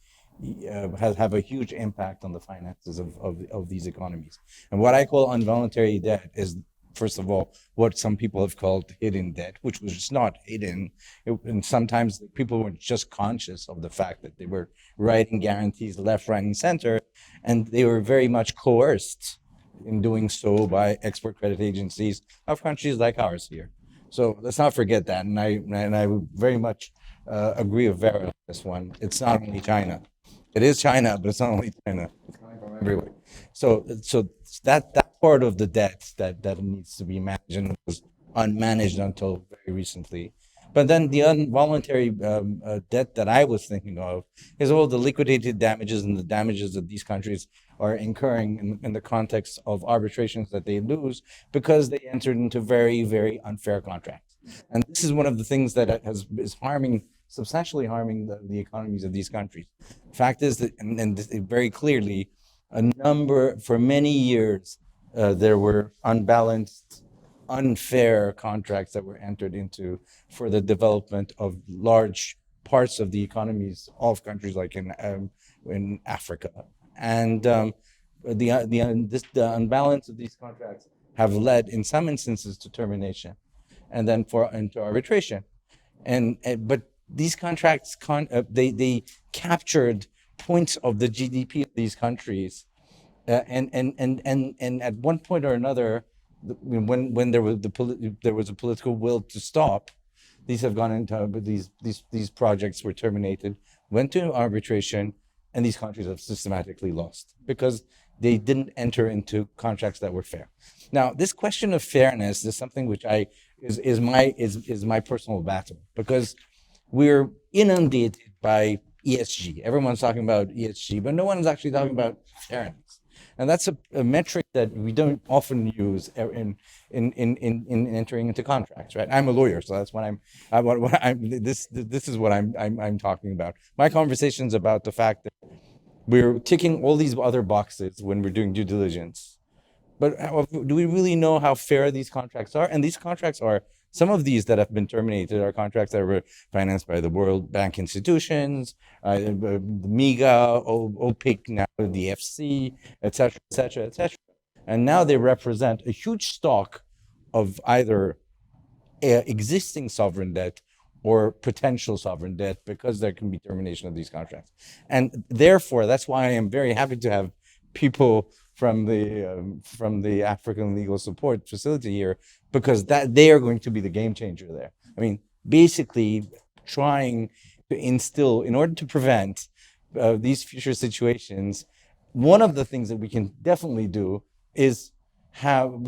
have a huge impact on the finances of these economies. And what I call involuntary debt is, first of all, what some people have called hidden debt, which was just not hidden. And sometimes people were just conscious of the fact that they were writing guarantees left, right, and center, and they were very much coerced in doing so by export credit agencies of countries like ours here. So let's not forget that. And I very much agree with Vera on this one. It's not only China. It is China, but it's not only China. It's coming from everywhere. So that part of the debt that needs to be managed and was unmanaged until very recently. But then the involuntary debt that I was thinking of is all the liquidated damages and the damages that these countries are incurring in the context of arbitrations that they lose because they entered into very, very unfair contracts. And this is one of the things that is substantially harming the economies of these countries. Fact is that, and very clearly, for many years, there were unbalanced, unfair contracts that were entered into for the development of large parts of the economies of countries like in Africa. And the unbalance of these contracts have led, in some instances, to termination, and then into arbitration. But these contracts, they captured points of the GDP of these countries, and at one point or another, when there was a political will to stop, these have gone into these projects were terminated, went to arbitration, and these countries have systematically lost because they didn't enter into contracts that were fair. Now, this question of fairness is something which is my personal battle, because we're inundated by ESG. Everyone's talking about ESG, but no one's actually talking about fairness. And that's a metric that we don't often use in entering into contracts, right? I'm a lawyer, so that's what this is what I'm talking about. My conversation's about the fact that we're ticking all these other boxes when we're doing due diligence. But do we really know how fair these contracts are? And these contracts are, some of these that have been terminated are contracts that were financed by the World Bank institutions, the MIGA, OPIC, now the FC, et cetera, et cetera, et cetera. And now they represent a huge stock of either existing sovereign debt or potential sovereign debt, because there can be termination of these contracts. And therefore, that's why I am very happy to have people from the African Legal Support Facility here, because they are going to be the game changer there. I mean, basically trying to instill, in order to prevent these future situations, one of the things that we can definitely do is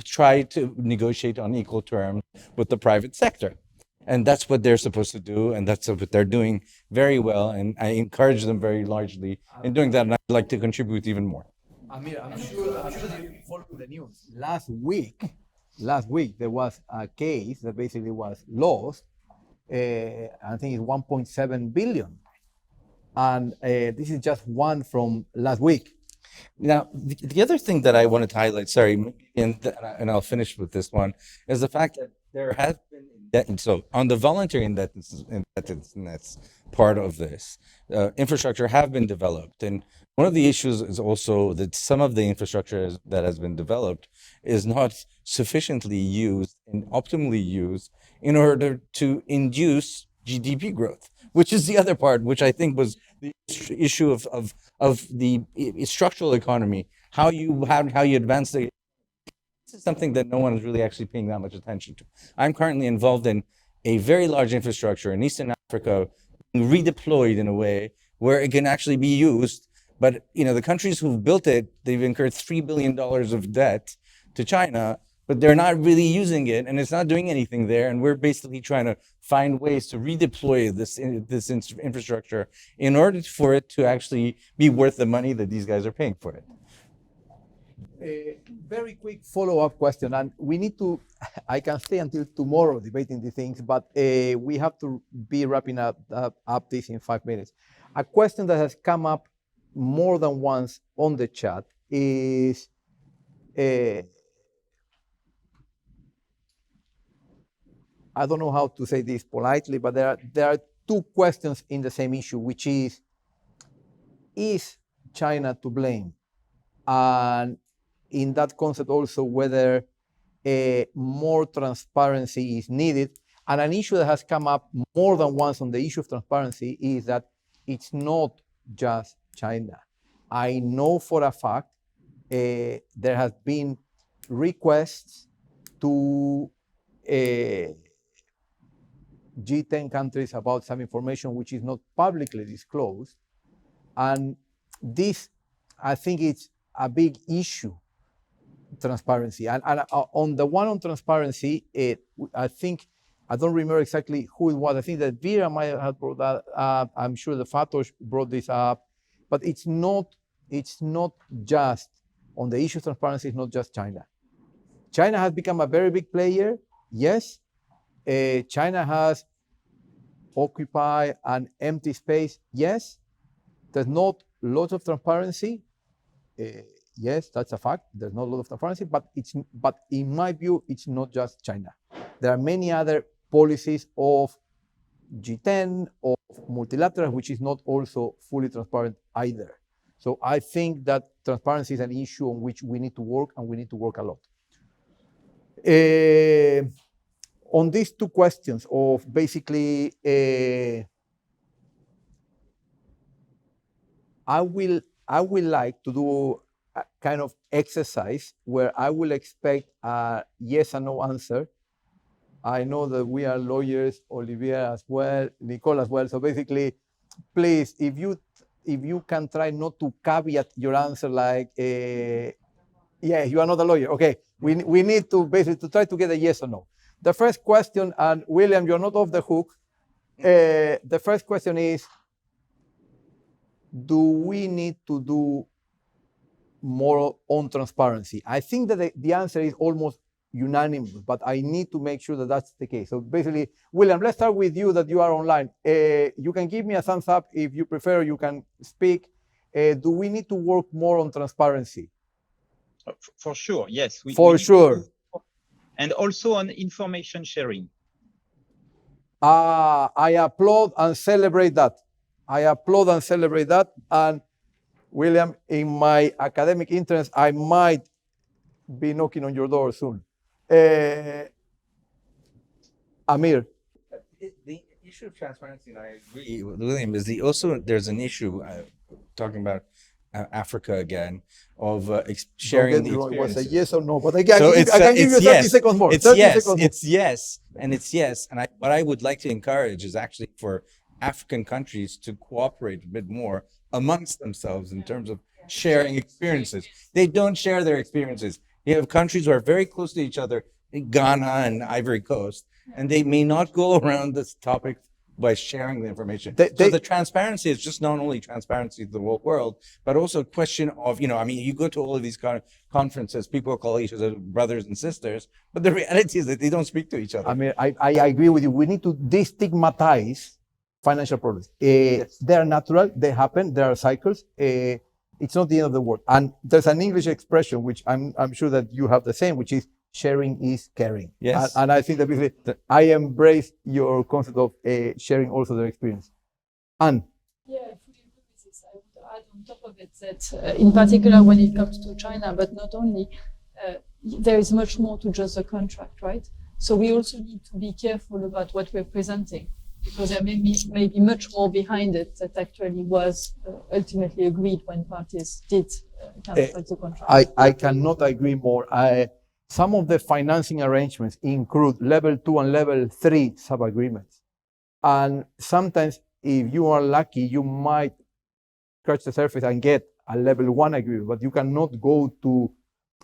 try to negotiate on equal terms with the private sector. And that's what they're supposed to do, and that's what they're doing very well, and I encourage them very largely in doing that, and I'd like to contribute even more. Amir, I'm sure you followed the news. Last week, there was a case that basically was lost. I think it's 1.7 billion. And this is just one from last week. Now, the other thing that I wanted to highlight, sorry, and I'll finish with this one, is the fact that there has been, so on the voluntary indebtedness part of this, infrastructure have been developed. And one of the issues is also that some of the infrastructure that has been developed is not sufficiently used and optimally used in order to induce GDP growth, which is the other part, which I think was the issue of the structural economy, how you advance the. This is something that no one is really actually paying that much attention to. I'm currently involved in a very large infrastructure in Eastern Africa being redeployed in a way where it can actually be used. But the countries who've built it, they've incurred $3 billion of debt to China, but they're not really using it, and it's not doing anything there. And we're basically trying to find ways to redeploy this infrastructure in order for it to actually be worth the money that these guys are paying for it. A very quick follow-up question, and we need to, I can stay until tomorrow debating these things, but we have to be wrapping up this in 5 minutes. A question that has come up more than once on the chat is, I don't know how to say this politely, but there are two questions in the same issue, which is China to blame? And in that concept also, whether more transparency is needed. And an issue that has come up more than once on the issue of transparency is that it's not just China. I know for a fact there has been requests to G10 countries about some information which is not publicly disclosed. And this, I think it's a big issue, transparency. And on the one on transparency, I think, I don't remember exactly who it was. I think that Vera might have brought that up. I'm sure the Fatosh brought this up. But it's not just, on the issue of transparency, it's not just China. China has become a very big player, yes. China has occupied an empty space, yes. There's not lots of transparency, yes, that's a fact. There's not a lot of transparency, but in my view, it's not just China. There are many other policies of G10, of multilateral, which is not also fully transparent either. So I think that transparency is an issue on which we need to work, and we need to work a lot. On these two questions of basically, I will like to do a kind of exercise where I will expect a yes and no answer. I know that we are lawyers, Olivier as well, Nicole as well. So basically, please, if you can try not to caveat your answer like, yeah, you are not a lawyer. Okay, we need to basically to try to get a yes or no. The first question, and William, you're not off the hook. The first question is, do we need to do more on transparency? I think that the answer is almost unanimous, but I need to make sure that that's the case. So basically, William, let's start with you that you are online. You can give me a thumbs up if you prefer, you can speak. Do we need to work more on transparency? For sure, yes. For sure. And also on information sharing. I applaud and celebrate that. And William, in my academic interest, I might be knocking on your door soon. Amir. The issue of transparency, and I agree with William, is there's an issue, talking about Africa again, of sharing the experiences. It was a yes or no, but I can give you 30 yes. seconds more. It's yes, it's yes, and it's yes. And what I would like to encourage is actually for African countries to cooperate a bit more amongst themselves in terms of sharing experiences. They don't share their experiences. You have countries who are very close to each other, Ghana and Ivory Coast, and they may not go around this topic by sharing the information. So the transparency is just not only transparency to the whole world, but also a question of, you go to all of these conferences, people call each other brothers and sisters, but the reality is that they don't speak to each other. I mean, I agree with you. We need to destigmatize financial problems. Yes. They are natural, they happen, there are cycles. It's not the end of the world. And there's an English expression, which I'm sure that you have the same, which is sharing is caring. Yes. And I think that I embrace your concept of sharing also their experience. Anne. Yeah, I fully agree with this. I would add on top of it that in particular when it comes to China, but not only, there is much more to just a contract, right? So we also need to be careful about what we're presenting, because there may be much more behind it that actually was ultimately agreed when parties did contract the contract. I cannot agree more. Some of the financing arrangements include level 2 and level 3 sub-agreements. And sometimes, if you are lucky, you might scratch the surface and get a level 1 agreement, but you cannot go to,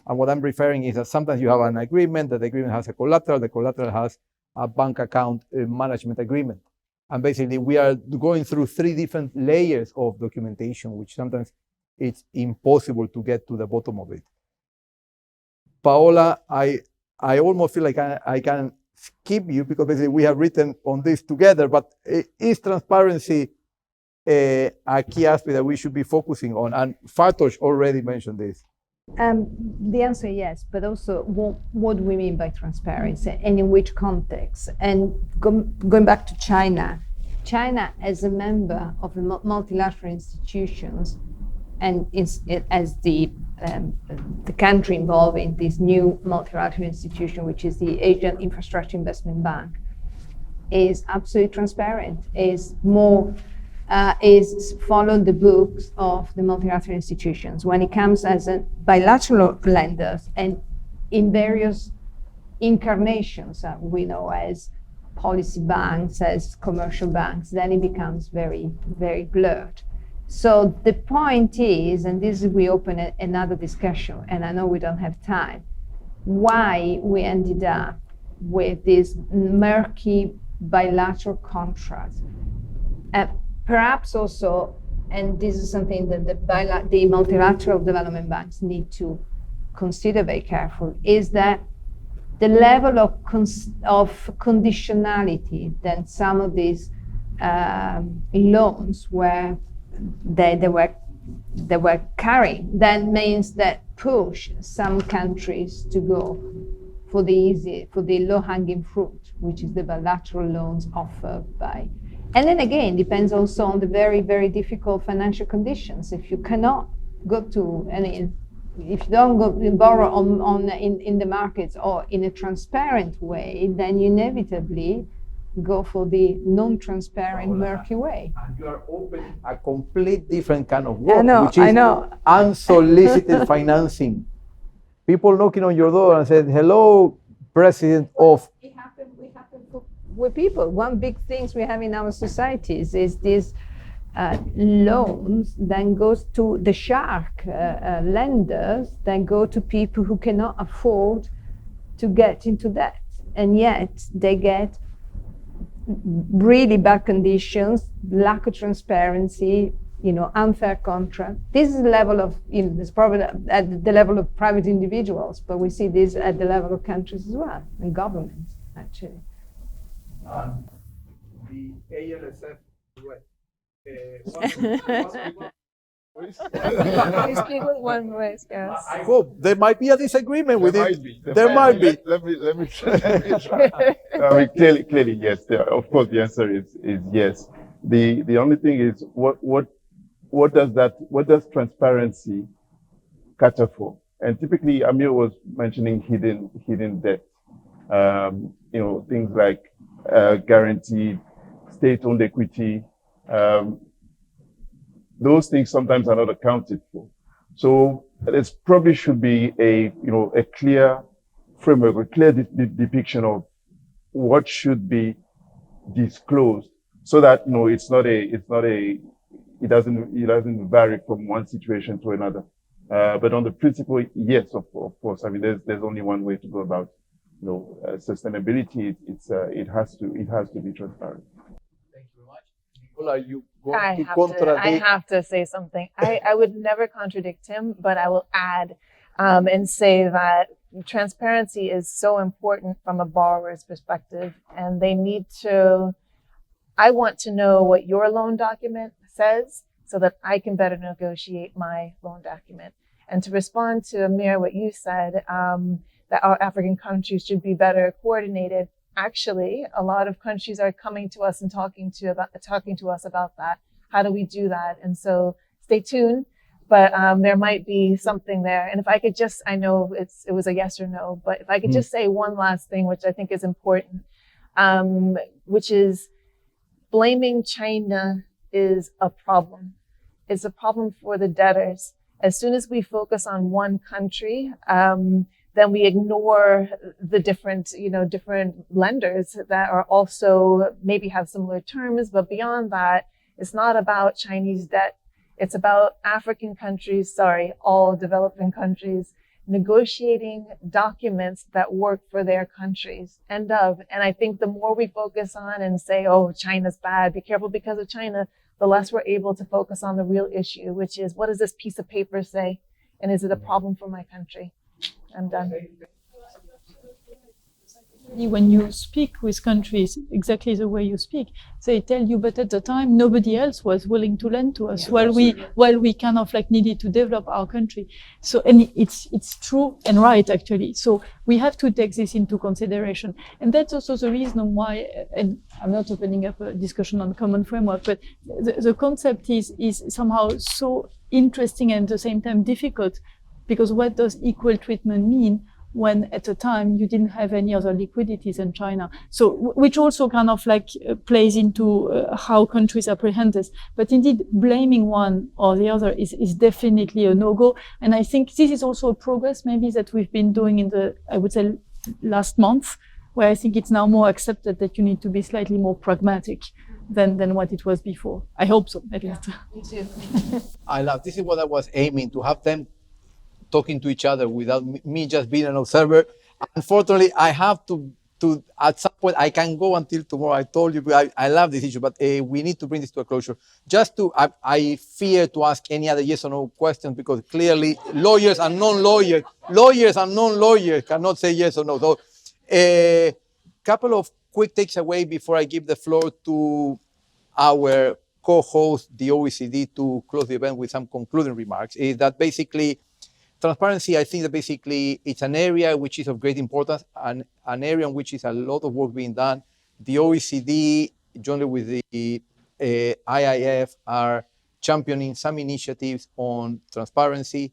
and what I'm referring is that sometimes you have an agreement, that the agreement has a collateral, the collateral has a bank account management agreement. And basically, we are going through 3 different layers of documentation, which sometimes it's impossible to get to the bottom of it. Paola, I almost feel like I can skip you because basically we have written on this together, but is transparency a key aspect that we should be focusing on? And Fatosh already mentioned this. The answer is yes, but also what do we mean by transparency and in which context? And going back to China as a member of the multilateral institutions and as the country involved in this new multilateral institution, which is the Asian Infrastructure Investment Bank, is absolutely transparent, is followed the books of the multilateral institutions when it comes as a bilateral lenders and in various incarnations we know as policy banks, as commercial banks, then it becomes very, very blurred. So the point is, and this we open another discussion, and I know we don't have time, why we ended up with this murky bilateral contracts. Perhaps also, and this is something that the multilateral development banks need to consider very carefully, is that the level of conditionality that some of these loans they were carrying, that means that push some countries to go for the low-hanging fruit, which is the bilateral loans offered by. And then again, depends also on the very, very difficult financial conditions. If you cannot go to any, if you don't go borrow in the markets or in a transparent way, then you inevitably go for the non-transparent, murky way. And you are opening a complete different kind of work, which is unsolicited financing. People knocking on your door and said, "Hello, President of." It happened with people. One big thing we have in our societies is these loans then goes to the shark lenders, then go to people who cannot afford to get into debt, and yet they get really bad conditions, lack of transparency, unfair contract. This is the level of, it's probably at the level of private individuals, but we see this at the level of countries as well, and governments, actually. The ALSF, You speak with one voice, yes. I hope there might be a disagreement with it. There might be. Let me try. I mean, clearly, yes. Of course, the answer is yes. The only thing is what does transparency cater for? And typically, Amir was mentioning hidden debt. Things like guaranteed state-owned equity. Those things sometimes are not accounted for. So there probably should be a clear framework, a clear depiction of what should be disclosed, so that it doesn't vary from one situation to another. But on the principle, yes, of course. I mean, there's only one way to go about sustainability. It has to be transparent. Thank you very much. Nicola, you going to contradict? I have to say something. I would never contradict him, but I will add and say that transparency is so important from a borrower's perspective, and they need to. I want to know what your loan document says so that I can better negotiate my loan document. And to respond to Amir, what you said, that our African countries should be better coordinated. Actually, a lot of countries are coming to us and talking to us about that. How do we do that? And so stay tuned, but there might be something there. And if I could just, I know it was a yes or no, but if I could just say one last thing, which I think is important, which is blaming China is a problem. It's a problem for the debtors. As soon as we focus on one country, then we ignore the different, different lenders that are also maybe have similar terms. But beyond that, it's not about Chinese debt. It's about African countries, all developing countries, negotiating documents that work for their countries. End of. And I think the more we focus on and say, oh, China's bad, be careful because of China, the less we're able to focus on the real issue, which is, what does this piece of paper say? And is it a problem for my country? I'm done. When you speak with countries exactly the way you speak, they tell you, but at the time nobody else was willing to lend to us while we kind of like needed to develop our country. So, and it's true and right actually. So we have to take this into consideration, and that's also the reason why. And I'm not opening up a discussion on common framework, but the concept is somehow so interesting and at the same time difficult, because what does equal treatment mean when at the time you didn't have any other liquidities than China? So, which also kind of like plays into how countries apprehend this. But indeed, blaming one or the other is definitely a no-go. And I think this is also a progress maybe that we've been doing in the, I would say, last month, where I think it's now more accepted that you need to be slightly more pragmatic than what it was before. I hope so, at least. Me too. I love, this is what I was aiming, to have them talking to each other without me just being an observer. Unfortunately, I have to at some point, I can go until tomorrow. I told you, I love this issue, but we need to bring this to a closure. Just to, I fear to ask any other yes or no questions, because clearly lawyers and non-lawyers cannot say yes or no. So a couple of quick takes away before I give the floor to our co-host, the OECD, to close the event with some concluding remarks, is that basically transparency, I think that basically it's an area which is of great importance, and an area in which is a lot of work being done. The OECD, jointly with the IIF, are championing some initiatives on transparency.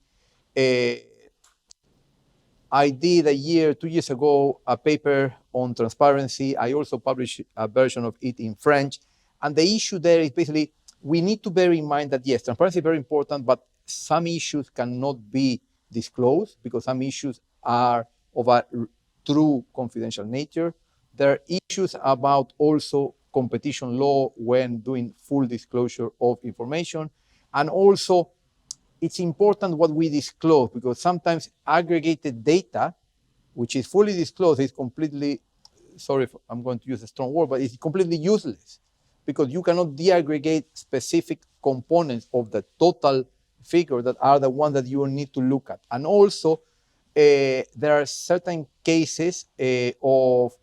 I did 2 years ago, a paper on transparency. I also published a version of it in French. And the issue there is basically, we need to bear in mind that yes, transparency is very important, but some issues cannot be disclosed because some issues are of a true confidential nature. There are issues about also competition law when doing full disclosure of information. And also, it's important what we disclose, because sometimes aggregated data, which is fully disclosed, is completely, sorry if I'm going to use a strong word, but it's completely useless, because you cannot deaggregate specific components of the total figure that are the ones that you need to look at. And also, there are certain cases of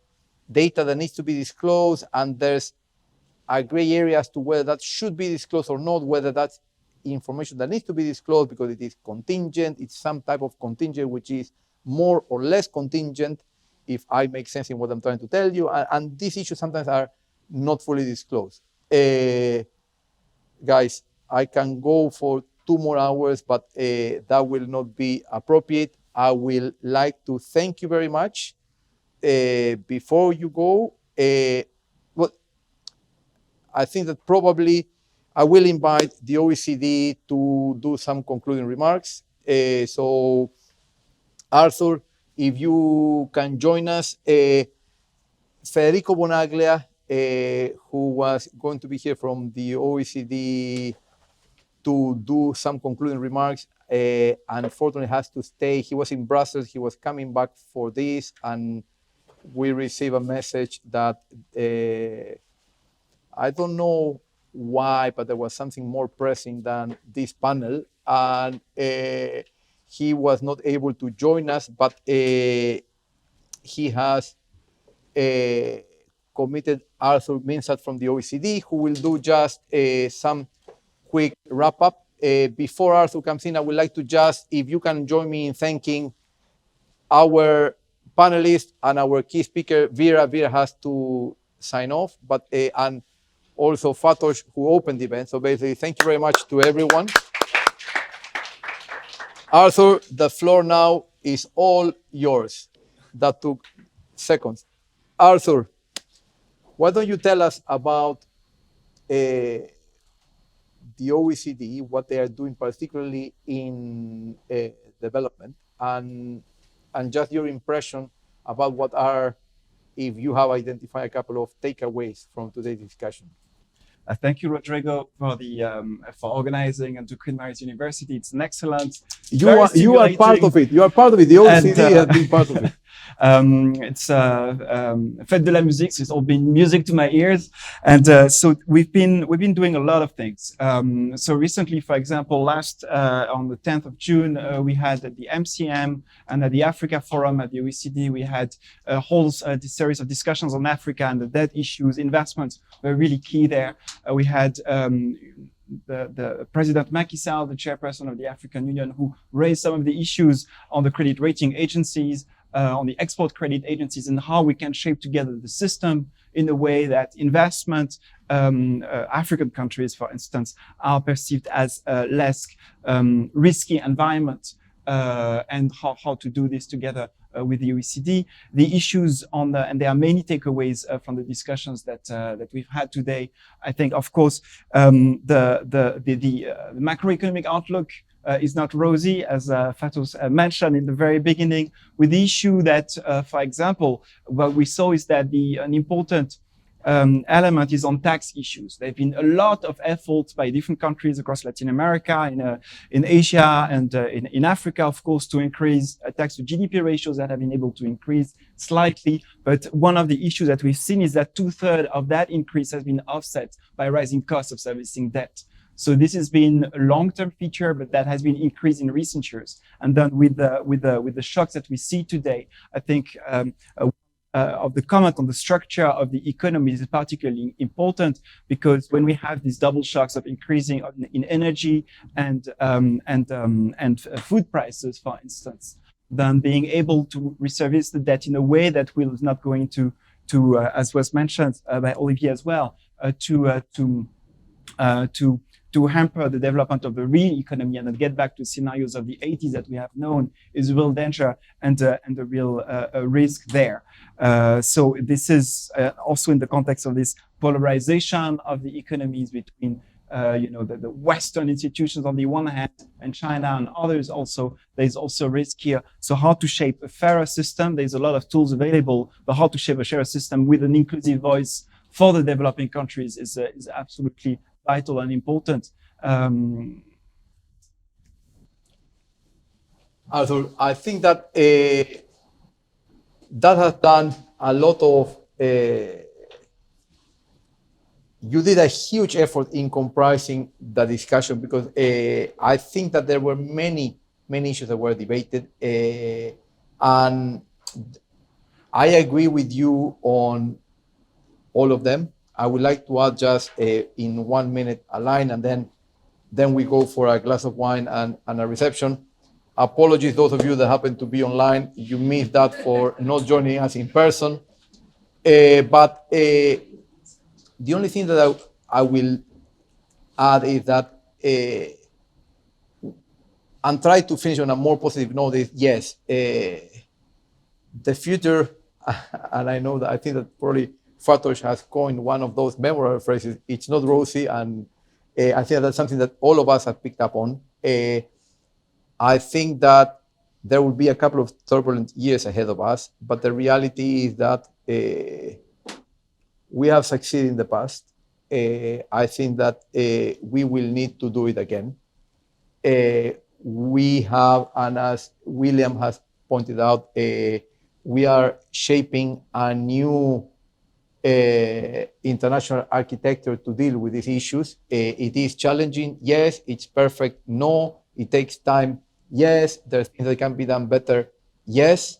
data that needs to be disclosed, and there's a gray area as to whether that should be disclosed or not, whether that's information that needs to be disclosed because it is contingent, it's some type of contingent which is more or less contingent, if I make sense in what I'm trying to tell you. And these issues sometimes are not fully disclosed. Guys, I can go for 2 more hours, but that will not be appropriate. I will like to thank you very much. Before you go, well, I think that probably I will invite the OECD to do some concluding remarks. So, Arthur, if you can join us, Federico Bonaglia, who was going to be here from the OECD to do some concluding remarks, unfortunately has to stay. He was in Brussels, he was coming back for this, and we received a message that I don't know why, but there was something more pressing than this panel, and he was not able to join us, but he has committed Arthur Minsat from the OECD, who will do just some quick wrap up. Before Arthur comes in, I would like to just, if you can join me in thanking our panelists and our key speaker, Vera. Vera has to sign off, but and also Fatosh, who opened the event. So basically, thank you very much to everyone. Arthur, the floor now is all yours. That took seconds. Arthur, why don't you tell us about the OECD, what they are doing, particularly in development, and and just your impression about what are, if you have identified a couple of takeaways from today's discussion. Thank you, Rodrigo, for organizing and to Queen Mary's University. It's an excellent. You are part of it. You are part of it. The OECD has been part of it. It's Fête de la Musique, so it's all been music to my ears, and so we've been doing a lot of things. So recently, for example, on the 10th of June, we had at the MCM and at the Africa Forum at the OECD, we had a whole series of discussions on Africa and the debt issues. Investments were really key there. We had the President Macky Sall, the chairperson of the African Union, who raised some of the issues on the credit rating agencies, on the export credit agencies, and how we can shape together the system in a way that investment, African countries, for instance, are perceived as less risky environment, and how to do this together with the OECD. The issues and there are many takeaways from the discussions that we've had today. I think, of course, the macroeconomic outlook is not rosy, as Fatos mentioned in the very beginning, with the issue that, for example, what we saw is that an important element is on tax issues. There have been a lot of efforts by different countries across Latin America, in Asia, and in Africa, of course, to increase tax to GDP ratios that have been able to increase slightly. But one of the issues that we've seen is that 2/3 of that increase has been offset by rising costs of servicing debt. So this has been a long-term feature, but that has been increased in recent years. And then with the shocks that we see today, I think of the comment on the structure of the economy is particularly important, because when we have these double shocks of increasing in energy and food prices, for instance, then being able to reservice the debt in a way that is not going to as was mentioned by Olivier as well, to hamper the development of the real economy and then get back to scenarios of the 80s that we have known is a real danger and a real risk there. So this is also in the context of this polarization of the economies between the Western institutions on the one hand and China and others also. There's also risk here. So how to shape a fairer system? There's a lot of tools available, but how to shape a fairer system with an inclusive voice for the developing countries is absolutely vital and important. Arthur, I think that that has done a lot of. You did a huge effort in comprising the discussion, because I think that there were many issues that were debated, and I agree with you on all of them. I would like to add just in 1 minute a line, and then we go for a glass of wine and a reception. Apologies, those of you that happen to be online, you missed that for not joining us in person. But the only thing that I will add is that, and try to finish on a more positive note, is yes, the future, and I know that I think that probably Fatos has coined one of those memorable phrases, it's not rosy, and I think that's something that all of us have picked up on. I think that there will be a couple of turbulent years ahead of us, but the reality is that we have succeeded in the past. I think that we will need to do it again. We have, and as William has pointed out, we are shaping a new international architecture to deal with these issues. It is challenging, yes. It's perfect, no. It takes time, yes. There's things that can be done better, yes.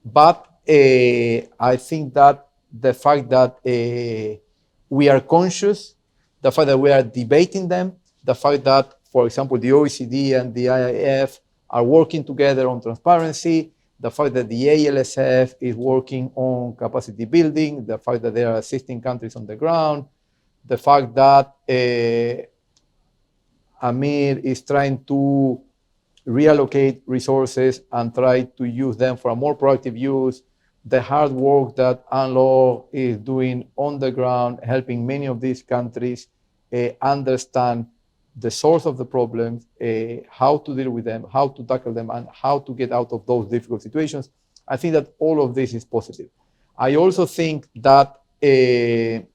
But I think that the fact that we are conscious, the fact that we are debating them, the fact that, for example, the OECD and the IIF are working together on transparency, the fact that the ALSF is working on capacity building, the fact that they are assisting countries on the ground, the fact that Amir is trying to reallocate resources and try to use them for a more proactive use, the hard work that Anlo is doing on the ground, helping many of these countries understand the source of the problems, how to deal with them, how to tackle them, and how to get out of those difficult situations. I think that all of this is positive. I also think that it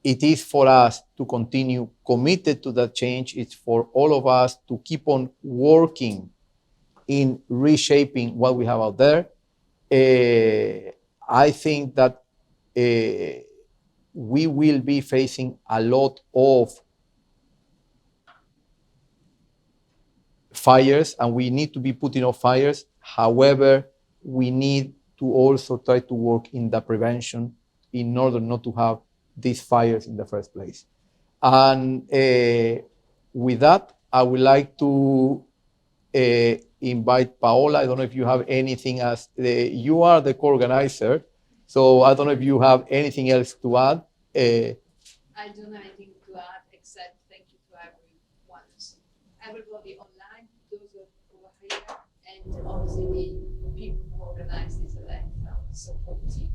is for us to continue committed to that change. It's for all of us to keep on working in reshaping what we have out there. I think that we will be facing a lot of fires, and we need to be putting off fires. However, we need to also try to work in the prevention in order not to have these fires in the first place. And with that, I would like to invite Paola. I don't know if you have anything as you are the co-organizer, so I don't know if you have anything else to add. I don't have anything to add except thank you to everybody online, those over here, and obviously the people who organize this event, our support team.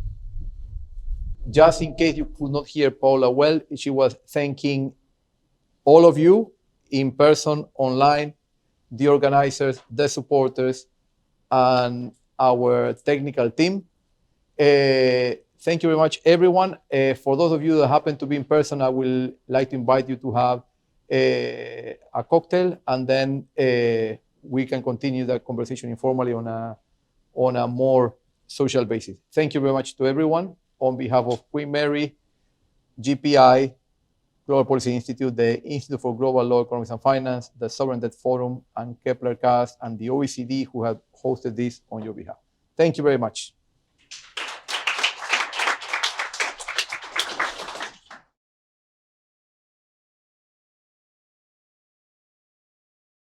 Just in case you could not hear Paola well, she was thanking all of you in person, online, the organizers, the supporters, and our technical team. Thank you very much, everyone. For those of you that happen to be in person, I will like to invite you to have a cocktail, and then we can continue the conversation informally on a more social basis. Thank you very much to everyone. On behalf of Queen Mary, GPI, Global Policy Institute, the Institute for Global Law, Economics and Finance, the Sovereign Debt Forum, and Kepler-Cast, and the OECD who have hosted this on your behalf. Thank you very much.